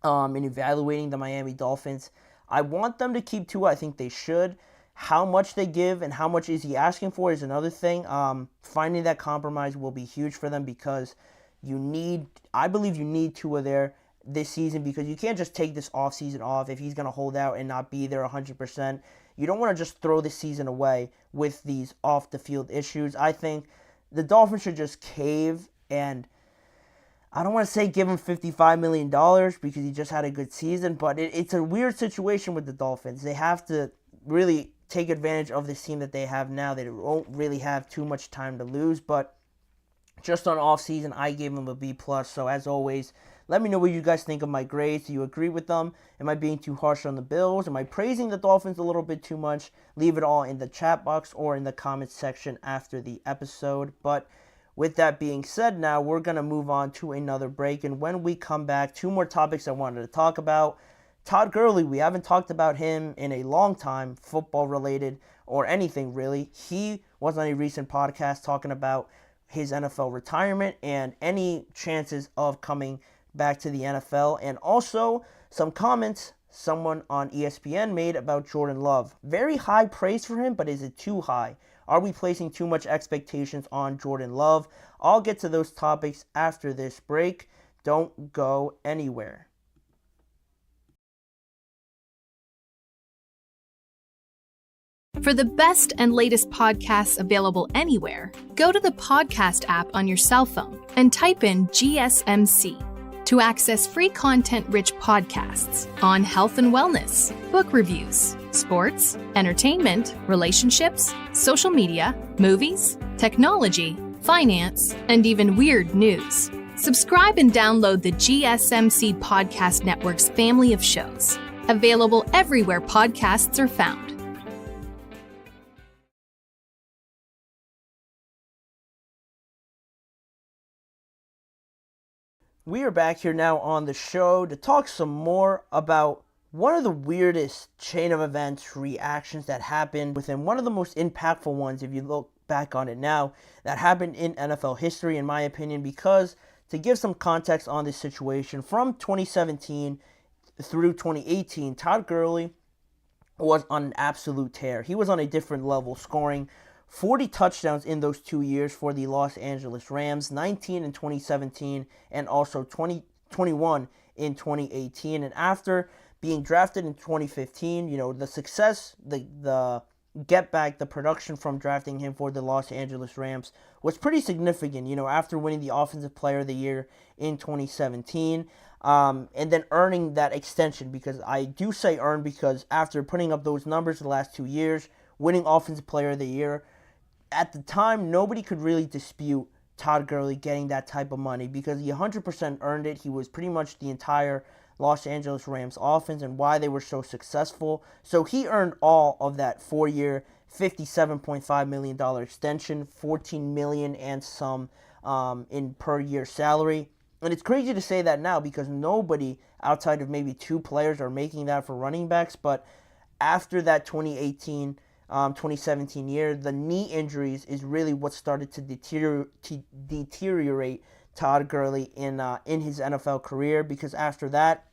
in evaluating the Miami Dolphins. I want them to keep Tua. I think they should. How much they give and how much is he asking for is another thing. Finding that compromise will be huge for them because I believe you need Tua there this season because you can't just take this offseason off if he's going to hold out and not be there 100%. You don't want to just throw the season away with these off-the-field issues. I think the Dolphins should just cave, and I don't want to say give him $55 million because he just had a good season, but it's a weird situation with the Dolphins. They have to really take advantage of this team that they have now. They won't really have too much time to lose, but just on offseason, I gave him a B+. So as always, let me know what you guys think of my grades. Do you agree with them? Am I being too harsh on the Bills? Am I praising the Dolphins a little bit too much? Leave it all in the chat box or in the comments section after the episode. But with that being said, now we're going to move on to another break. And when we come back, two more topics I wanted to talk about. Todd Gurley, we haven't talked about him in a long time, football related or anything really. He was on a recent podcast talking about his NFL retirement and any chances of coming back to the NFL, and also some comments someone on ESPN made about Jordan Love. Very high praise for him, but is it too high? Are we placing too much expectations on Jordan Love? I'll get to those topics after this break. Don't go anywhere. For the best and latest podcasts available anywhere, go to the podcast app on your cell phone and type in GSMC to access free content-rich podcasts on health and wellness, book reviews, sports, entertainment, relationships, social media, movies, technology, finance, and even weird news. Subscribe and download the GSMC Podcast Network's family of shows, available everywhere podcasts are found. We are back here now on the show to talk some more about one of the weirdest chain of events reactions that happened within one of the most impactful ones, if you look back on it now, that happened in NFL history, in my opinion, because to give some context on this situation, from 2017 through 2018, Todd Gurley was on an absolute tear. He was on a different level, scoring 40 touchdowns in those 2 years for the Los Angeles Rams, 19 in 2017 and also 21 in 2018. And after being drafted in 2015, the success, the get back, the production from drafting him for the Los Angeles Rams was pretty significant, after winning the Offensive Player of the Year in 2017. And then earning that extension, because I do say earn because after putting up those numbers the last 2 years, winning Offensive Player of the Year, at the time, nobody could really dispute Todd Gurley getting that type of money because he 100% earned it. He was pretty much the entire Los Angeles Rams offense and why they were so successful. So he earned all of that 4-year, $57.5 million extension, $14 million and some in per year salary. And it's crazy to say that now because nobody outside of maybe two players are making that for running backs. But after that 2017 year, the knee injuries is really what started to deteriorate Todd Gurley in his NFL career, because after that,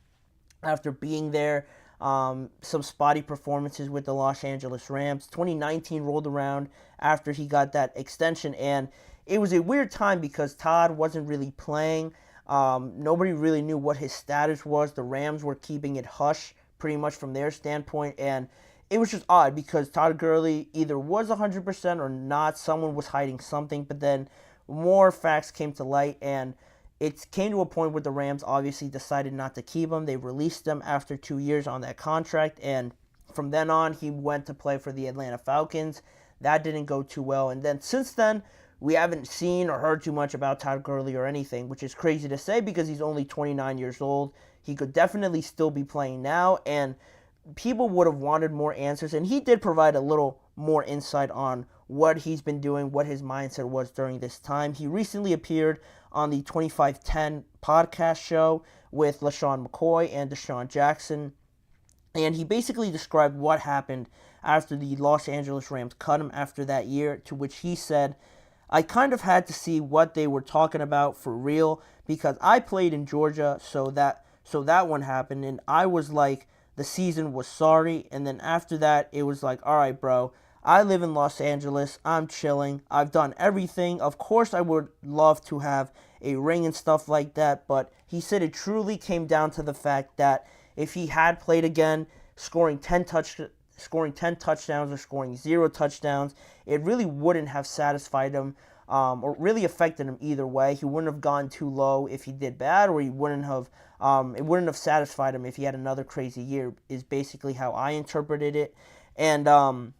after being there, some spotty performances with the Los Angeles Rams, 2019 rolled around after he got that extension, and it was a weird time because Todd wasn't really playing. Nobody really knew what his status was. The Rams were keeping it hush pretty much from their standpoint, and it was just odd because Todd Gurley either was 100% or not. Someone was hiding something, but then more facts came to light, and it came to a point where the Rams obviously decided not to keep him. They released him after 2 years on that contract, and from then on, he went to play for the Atlanta Falcons. That didn't go too well. And then since then, we haven't seen or heard too much about Todd Gurley or anything, which is crazy to say because he's only 29 years old. He could definitely still be playing now, and people would have wanted more answers. And he did provide a little more insight on what he's been doing, what his mindset was during this time. He recently appeared on the 2510 podcast show with LaShawn McCoy and Deshaun Jackson, and he basically described what happened after the Los Angeles Rams cut him after that year, to which he said, "I kind of had to see what they were talking about for real because I played in Georgia, so that one happened, and I was like, the season was sorry, and then after that, it was like, all right, bro, I live in Los Angeles, I'm chilling, I've done everything. Of course, I would love to have a ring and stuff like that," but he said it truly came down to the fact that if he had played again, scoring 10 touchdowns or scoring 0 touchdowns, it really wouldn't have satisfied him or really affected him either way. He wouldn't have gone too low if he did bad, or he wouldn't have it wouldn't have satisfied him if he had another crazy year, is basically how I interpreted it. And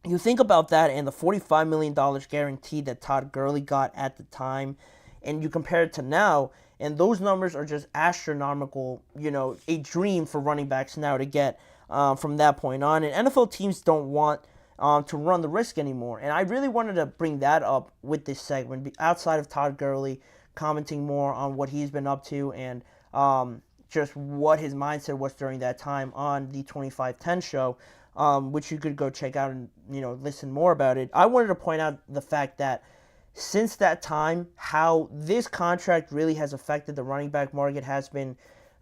you think about that and the $45 million guaranteed that Todd Gurley got at the time, and you compare it to now, and those numbers are just astronomical, a dream for running backs now to get from that point on. And NFL teams don't want to run the risk anymore. And I really wanted to bring that up with this segment, outside of Todd Gurley commenting more on what he's been up to and just what his mindset was during that time on the 2510 show, which you could go check out and listen more about it. I wanted to point out the fact that since that time, how this contract really has affected the running back market has been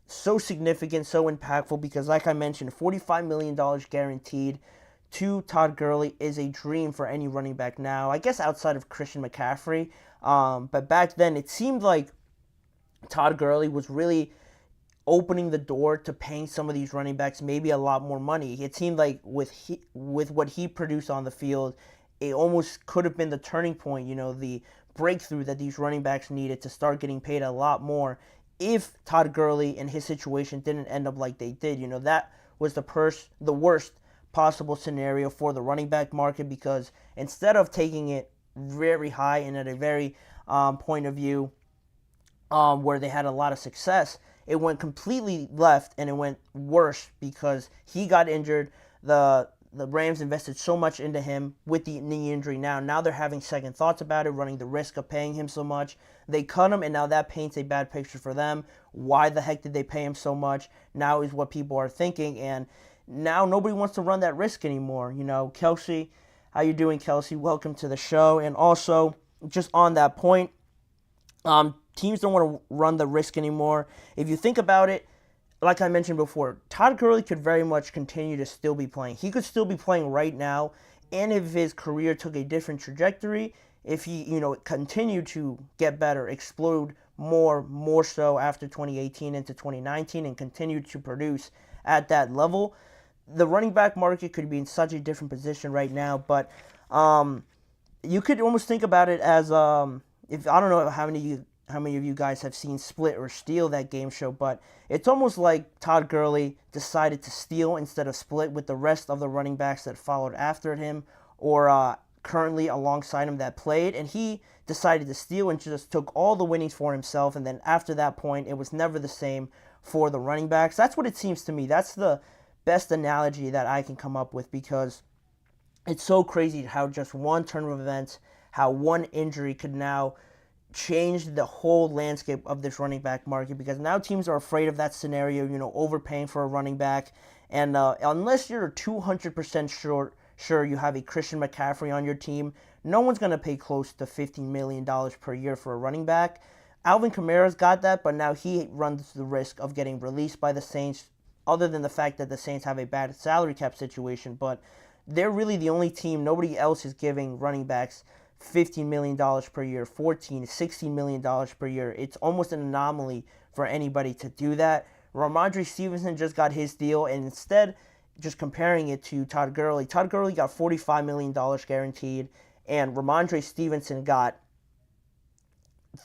so significant, so impactful, because like I mentioned, $45 million guaranteed to Todd Gurley is a dream for any running back now, I guess outside of Christian McCaffrey. But back then, it seemed like Todd Gurley was really opening the door to paying some of these running backs maybe a lot more money. It seemed like with what he produced on the field, it almost could have been the turning point, the breakthrough that these running backs needed to start getting paid a lot more if Todd Gurley and his situation didn't end up like they did. That was the worst possible scenario for the running back market, because instead of taking it very high and at a very point of view where they had a lot of success, it went completely left and it went worse because he got injured. The Rams invested so much into him with the knee injury now. Now they're having second thoughts about it, running the risk of paying him so much. They cut him, and now that paints a bad picture for them. Why the heck did they pay him so much? Now is what people are thinking, and now nobody wants to run that risk anymore. Kelsey, how you doing, Kelsey? Welcome to the show. And also, just on that point, teams don't want to run the risk anymore. If you think about it, like I mentioned before, Todd Gurley could very much continue to still be playing. He could still be playing right now, and if his career took a different trajectory, if he, continued to get better, explode more so after 2018 into 2019, and continued to produce at that level, the running back market could be in such a different position right now. But you could almost think about it as if I don't know how many of you guys have seen Split or Steal, that game show, but it's almost like Todd Gurley decided to steal instead of split with the rest of the running backs that followed after him or currently alongside him that played, and he decided to steal and just took all the winnings for himself, and then after that point, it was never the same for the running backs. That's what it seems to me. That's the best analogy that I can come up with, because it's so crazy how just one turn of events, how one injury could now change the whole landscape of this running back market, because now teams are afraid of that scenario, overpaying for a running back. And unless you're 200% sure you have a Christian McCaffrey on your team, no one's going to pay close to $15 million per year for a running back. Alvin Kamara's got that, but now he runs the risk of getting released by the Saints, other than the fact that the Saints have a bad salary cap situation. But they're really the only team. Nobody else is giving running backs $15 million per year, $16 million per year. It's almost an anomaly for anybody to do that. Ramondre Stevenson just got his deal, and instead, just comparing it to Todd Gurley got $45 million guaranteed, and Ramondre Stevenson got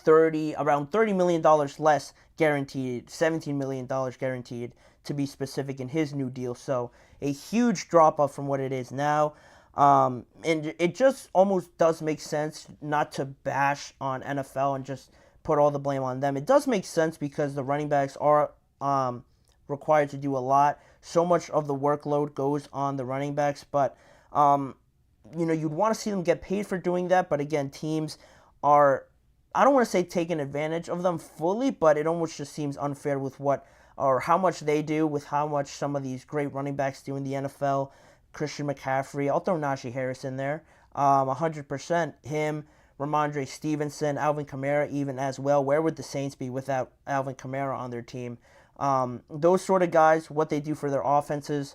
around $30 million less guaranteed, $17 million guaranteed to be specific in his new deal. So a huge drop off from what it is now. And it just almost does make sense not to bash on NFL and just put all the blame on them. It does make sense because the running backs are required to do a lot. So much of the workload goes on the running backs, but you'd want to see them get paid for doing that. But again, teams are, I don't want to say taking advantage of them fully, but it almost just seems unfair with how much they do with how much some of these great running backs do in the NFL. Christian McCaffrey, I'll throw Najee Harris in there, 100%. Him, Ramondre Stevenson, Alvin Kamara even as well. Where would the Saints be without Alvin Kamara on their team? Those sort of guys, what they do for their offenses,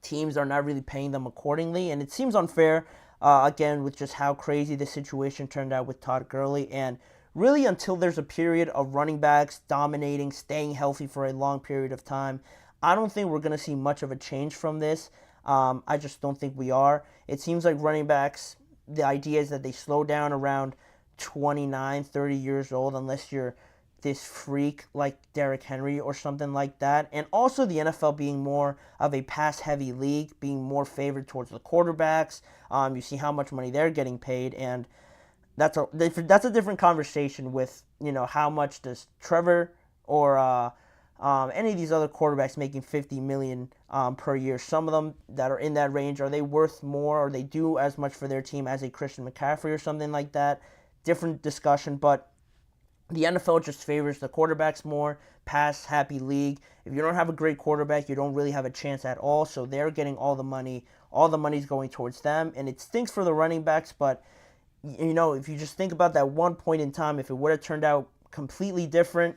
teams are not really paying them accordingly, and it seems unfair, again, with just how crazy the situation turned out with Todd Gurley, and really until there's a period of running backs dominating, staying healthy for a long period of time, I don't think we're going to see much of a change from this. I just don't think we are. It seems like running backs, the idea is that they slow down around 29, 30 years old unless you're this freak like Derrick Henry or something like that. And also the NFL being more of a pass-heavy league, being more favored towards the quarterbacks. You see how much money they're getting paid, and that's a different conversation with, how much does Trevor or any of these other quarterbacks making $50 million per year. Some of them that are in that range, are they worth more, or they do as much for their team as a Christian McCaffrey or something like that? Different discussion, but the NFL just favors the quarterbacks more, pass-happy league. If you don't have a great quarterback, you don't really have a chance at all, so they're getting all the money. All the money's going towards them, and it stinks for the running backs, but, if you just think about that one point in time, if it would have turned out completely different,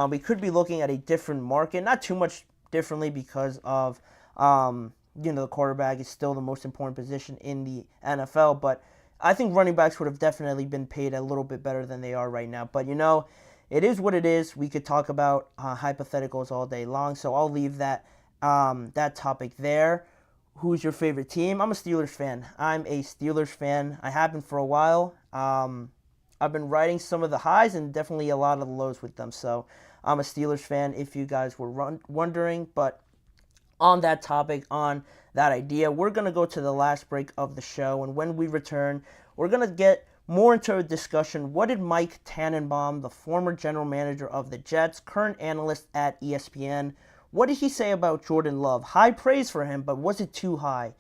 we could be looking at a different market, not too much differently because of, the quarterback is still the most important position in the NFL, but I think running backs would have definitely been paid a little bit better than they are right now. But, it is what it is. We could talk about hypotheticals all day long, so I'll leave that topic there. Who's your favorite team? I'm a Steelers fan. I have been for a while. I've been riding some of the highs and definitely a lot of the lows with them. So I'm a Steelers fan if you guys were wondering. But on that topic, on that idea, we're going to go to the last break of the show. And when we return, we're going to get more into a discussion. What did Mike Tannenbaum, the former general manager of the Jets, current analyst at ESPN, what did he say about Jordan Love? High praise for him, but was it too high?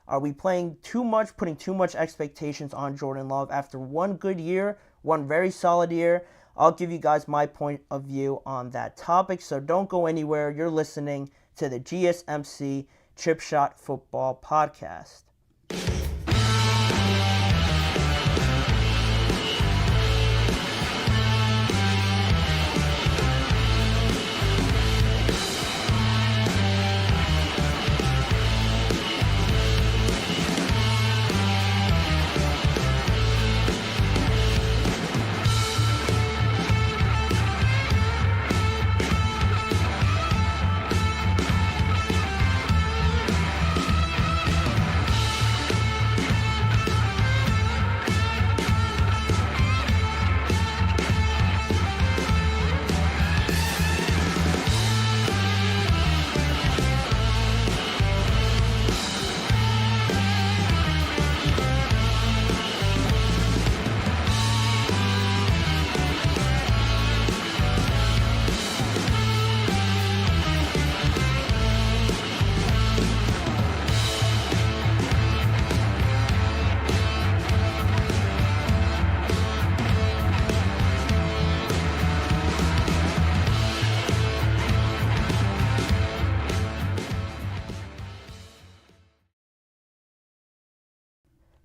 Are we playing too much, putting too much expectations on Jordan Love after one good year, one very solid year? I'll give you guys my point of view on that topic, so don't go anywhere. You're listening to the GSMC Chip Shot Football Podcast.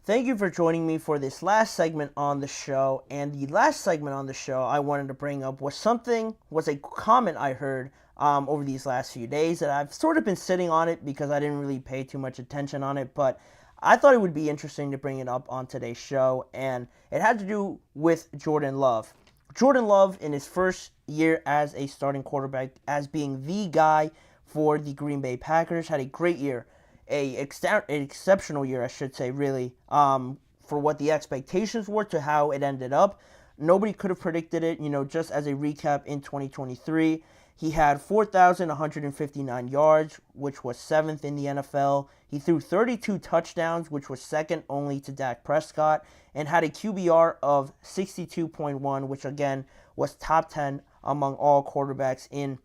Thank you for joining me for this last segment on the show. And the last segment on the show I wanted to bring up was a comment I heard over these last few days that I've sort of been sitting on it because I didn't really pay too much attention on it, but I thought it would be interesting to bring it up on today's show, and it had to do with Jordan Love. Jordan Love, in his first year as a starting quarterback, as being the guy for the Green Bay Packers, had a great year. An exceptional year, I should say, really, for what the expectations were to how it ended up. Nobody could have predicted it. Just as a recap, in 2023, He had 4,159 yards, which was 7th in the NFL. He threw 32 touchdowns, which was second only to Dak Prescott, and had a QBR of 62.1, which again was top 10 among all quarterbacks in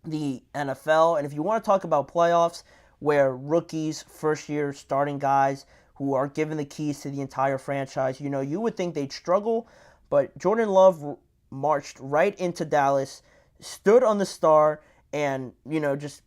the NFL. And if you want to talk about playoffs, where rookies, first-year starting guys who are given the keys to the entire franchise, you would think they'd struggle, but Jordan Love marched right into Dallas, stood on the star, and, just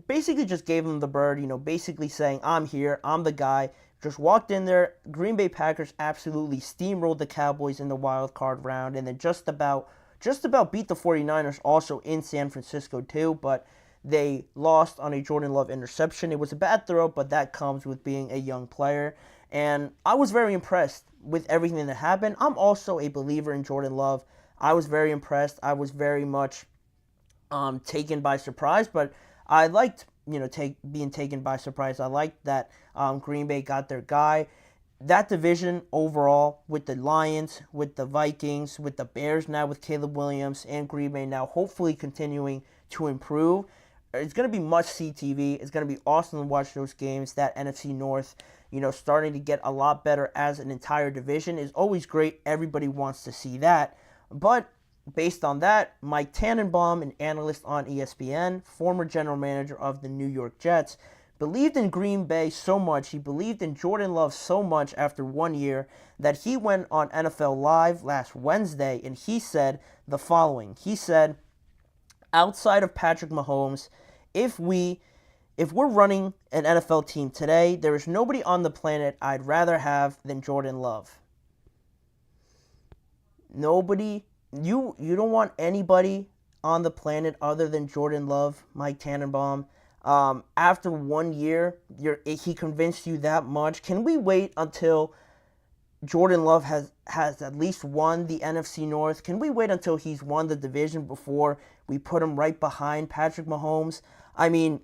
basically just gave them the bird, basically saying, I'm here, I'm the guy. Just walked in there. Green Bay Packers absolutely steamrolled the Cowboys in the wild card round, and then just about beat the 49ers also in San Francisco too, but they lost on a Jordan Love interception. It was a bad throw, but that comes with being a young player. And I was very impressed with everything that happened. I'm also a believer in Jordan Love. I was very impressed. I was very much taken by surprise, but I liked, being taken by surprise. I liked that Green Bay got their guy. That division overall, with the Lions, with the Vikings, with the Bears now with Caleb Williams, and Green Bay now hopefully continuing to improve, it's going to be must-see TV. It's going to be awesome to watch those games. That NFC North, starting to get a lot better as an entire division is always great. Everybody wants to see that. But based on that, Mike Tannenbaum, an analyst on ESPN, former general manager of the New York Jets, believed in Green Bay so much, he believed in Jordan Love so much after 1 year, that he went on NFL Live last Wednesday and he said the following. He said, outside of Patrick Mahomes, if we're running an NFL team today, there is nobody on the planet I'd rather have than Jordan Love. Nobody. You don't want anybody on the planet other than Jordan Love, Mike Tannenbaum. After 1 year, he convinced you that much. Can we wait until Jordan Love has at least won the NFC North? Can we wait until he's won the division before we put him right behind Patrick Mahomes? I mean,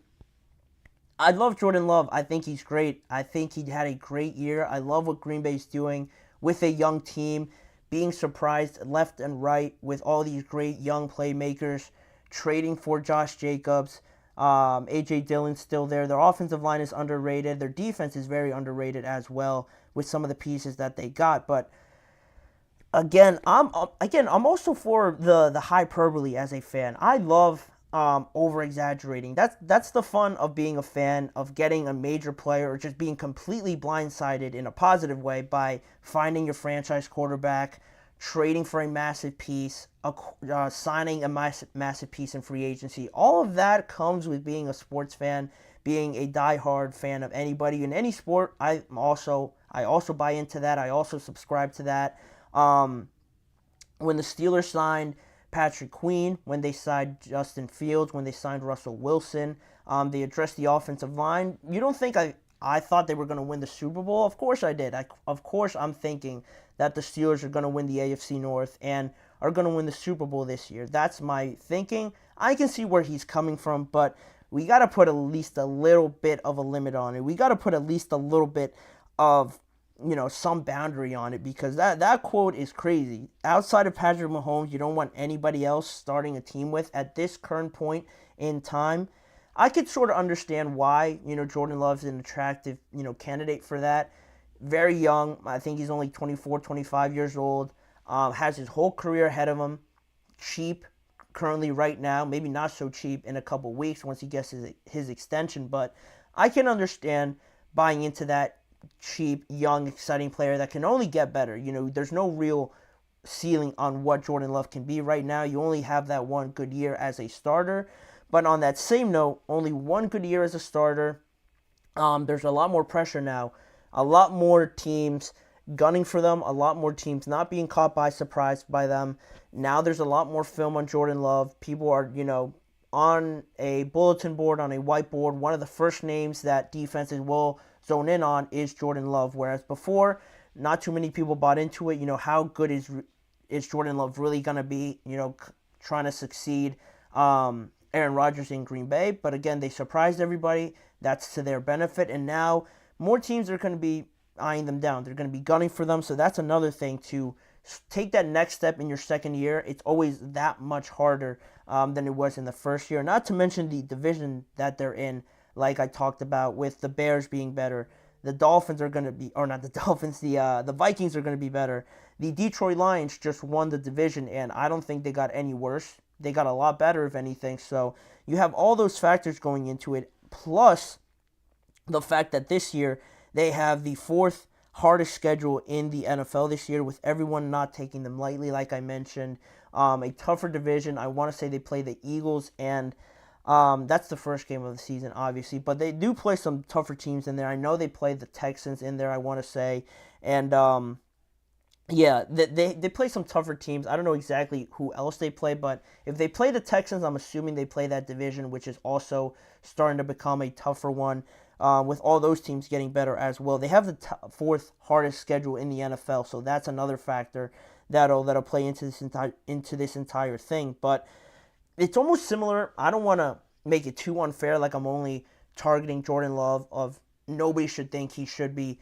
I love Jordan Love. I think he's great. I think he had a great year. I love what Green Bay's doing with a young team, being surprised left and right with all these great young playmakers, trading for Josh Jacobs. A.J. Dillon's still there. Their offensive line is underrated. Their defense is very underrated as well with some of the pieces that they got. But again, I'm also for the hyperbole as a fan. I love over-exaggerating. That's the fun of being a fan, of getting a major player or just being completely blindsided in a positive way by finding your franchise quarterback, trading for a massive piece, signing a massive piece in free agency. All of that comes with being a sports fan, being a diehard fan of anybody in any sport. I also buy into that. I also subscribe to that. When the Steelers signed Patrick Queen, when they signed Justin Fields, when they signed Russell Wilson, they addressed the offensive line. You don't think I thought they were going to win the Super Bowl? Of course I did. Of course I'm thinking that the Steelers are going to win the AFC North and are going to win the Super Bowl this year. That's my thinking. I can see where he's coming from, but we got to put at least a little bit of a limit on it. We got to put at least a little bit of, some boundary on it, because that quote is crazy. Outside of Patrick Mahomes, you don't want anybody else starting a team with at this current point in time. I could sort of understand why, Jordan Love's an attractive, candidate for that. Very young. I think he's only 24, 25 years old. Has his whole career ahead of him. Cheap currently right now. Maybe not so cheap in a couple weeks once he gets his extension. But I can understand buying into that cheap, young, exciting player that can only get better. There's no real ceiling on what Jordan Love can be right now. You only have that one good year as a starter. But on that same note, only one good year as a starter. There's a lot more pressure now. A lot more teams gunning for them. A lot more teams not being caught by surprise by them. Now there's a lot more film on Jordan Love. People are, on a bulletin board, on a whiteboard. One of the first names that defenses will zone in on is Jordan Love. Whereas before, not too many people bought into it. How good is Jordan Love really going to be, trying to succeed Aaron Rodgers in Green Bay? But again, they surprised everybody. That's to their benefit. And now more teams are going to be eyeing them down. They're going to be gunning for them. So that's another thing to take that next step in your second year, it's always that much harder than it was in the first year. Not to mention the division that they're in, like I talked about, with the Bears being better. The Dolphins are going to be, or not the Dolphins, the Vikings are going to be better. The Detroit Lions just won the division, and I don't think they got any worse. They got a lot better, if anything. So you have all those factors going into it, plus the fact that this year they have the fourth hardest schedule in the NFL this year, with everyone not taking them lightly, like I mentioned. A tougher division. I want to say they play the Eagles, and that's the first game of the season, obviously. But they do play some tougher teams in there. I know they play the Texans in there, I want to say. And, yeah, they play some tougher teams. I don't know exactly who else they play, but if they play the Texans, I'm assuming they play that division, which is also starting to become a tougher one, with all those teams getting better as well. They have the fourth hardest schedule in the NFL, so that's another factor that'll play into this entire thing. But it's almost similar. I don't want to make it too unfair, like I'm only targeting Jordan Love. Of nobody should think he should be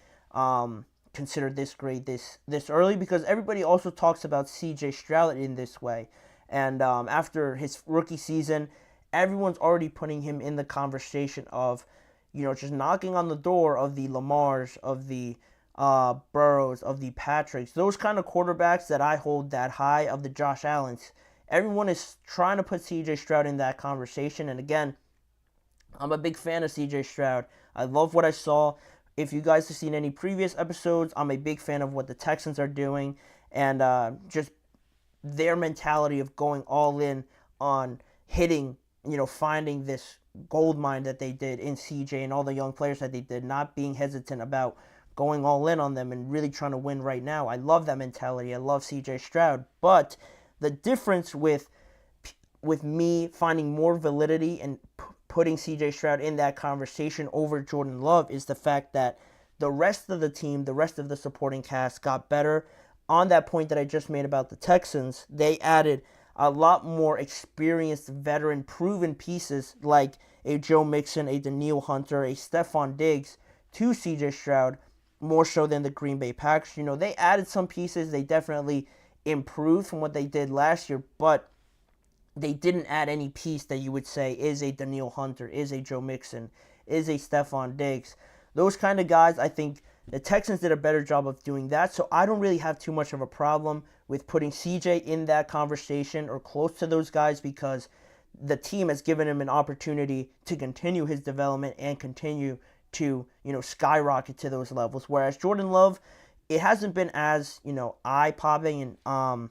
considered this great this early, because everybody also talks about CJ Stroud in this way. And after his rookie season, everyone's already putting him in the conversation of, just knocking on the door of the Lamars, of the Burrows, of the Patricks, those kind of quarterbacks that I hold that high, of the Josh Allens. Everyone is trying to put CJ Stroud in that conversation. And again, I'm a big fan of CJ Stroud. I love what I saw. If you guys have seen any previous episodes, I'm a big fan of what the Texans are doing, and just their mentality of going all in on hitting, finding this gold mine that they did in CJ and all the young players that they did, not being hesitant about going all in on them and really trying to win right now. I love that mentality. I love CJ Stroud. But the difference with me finding more validity and putting CJ Stroud in that conversation over Jordan Love is the fact that the rest of the team, the rest of the supporting cast got better. On that point that I just made about the Texans, they added a lot more experienced, veteran, proven pieces like a Joe Mixon, a Danielle Hunter, a Stefon Diggs to CJ Stroud, more so than the Green Bay Packers. They added some pieces. They definitely improved from what they did last year, but they didn't add any piece that you would say is a Danielle Hunter, is a Joe Mixon, is a Stefon Diggs. Those kind of guys, I think the Texans did a better job of doing that, so I don't really have too much of a problem with putting CJ in that conversation or close to those guys, because the team has given him an opportunity to continue his development and continue to, skyrocket to those levels. Whereas Jordan Love, it hasn't been as, eye-popping and,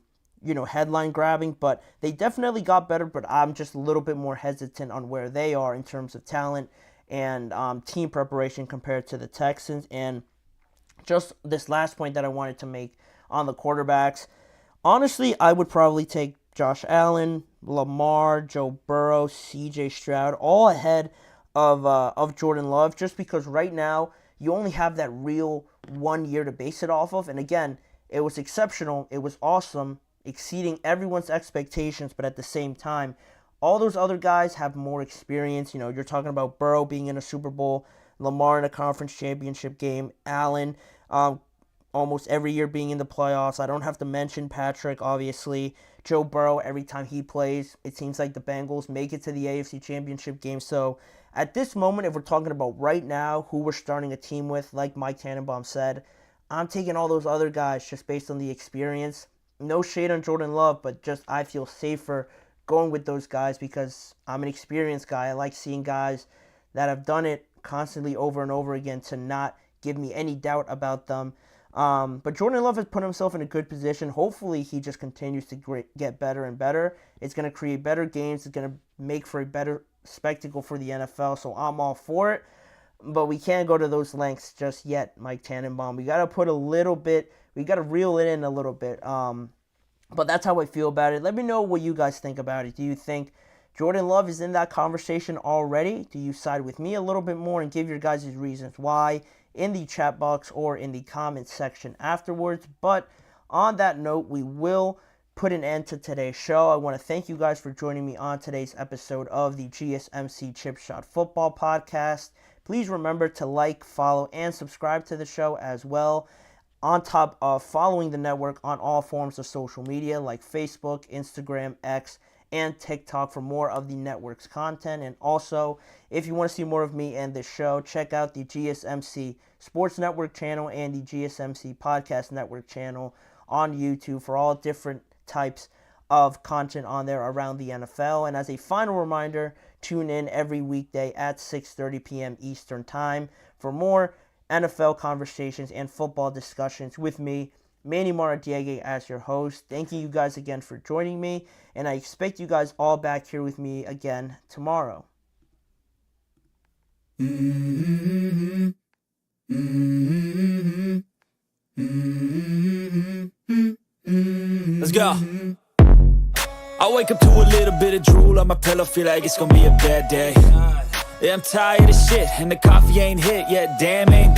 headline grabbing, but they definitely got better. But I'm just a little bit more hesitant on where they are in terms of talent and team preparation compared to the Texans. And just this last point that I wanted to make on the quarterbacks, honestly, I would probably take Josh Allen, Lamar, Joe Burrow, CJ Stroud, all ahead of Jordan Love, just because right now you only have that real 1 year to base it off of. And again, it was exceptional, it was awesome, exceeding everyone's expectations, but at the same time, all those other guys have more experience. You're talking about Burrow being in a Super Bowl, Lamar in a conference championship game, Allen almost every year being in the playoffs. I don't have to mention Patrick, obviously. Joe Burrow, every time he plays, it seems like the Bengals make it to the AFC championship game. So at this moment, if we're talking about right now who we're starting a team with, like Mike Tannenbaum said, I'm taking all those other guys just based on the experience. No shade on Jordan Love, but just I feel safer going with those guys because I'm an experienced guy. I like seeing guys that have done it constantly over and over again to not give me any doubt about them. But Jordan Love has put himself in a good position. Hopefully he just continues to get better and better. It's going to create better games. It's going to make for a better spectacle for the NFL. So I'm all for it. But we can't go to those lengths just yet, Mike Tannenbaum. We got to put a little bit, we got to reel it in a little bit. But that's how I feel about it. Let me know what you guys think about it. Do you think Jordan Love is in that conversation already? Do you side with me a little bit more and give your guys' reasons why in the chat box or in the comments section afterwards? But on that note, we will put an end to today's show. I want to thank you guys for joining me on today's episode of the GSMC Chip Shot Football Podcast. Please remember to like, follow, and subscribe to the show as well. on top of following the network on all forms of social media like Facebook, Instagram, X, and TikTok for more of the network's content. And also, if you want to see more of me and this show, check out the GSMC Sports Network channel and the GSMC Podcast Network channel on YouTube for all different types of content on there around the NFL. And as a final reminder, tune in every weekday at 6:30 p.m. Eastern Time for more NFL conversations and football discussions with me, Manny Maradiegue, as your host. Thanking you guys again for joining me, and I expect you guys all back here with me again tomorrow. Let's go. I wake up to a little bit of drool on my pillow, feel like it's gonna be a bad day. Yeah, I'm tired of shit, and the coffee ain't hit yet, damn ain't that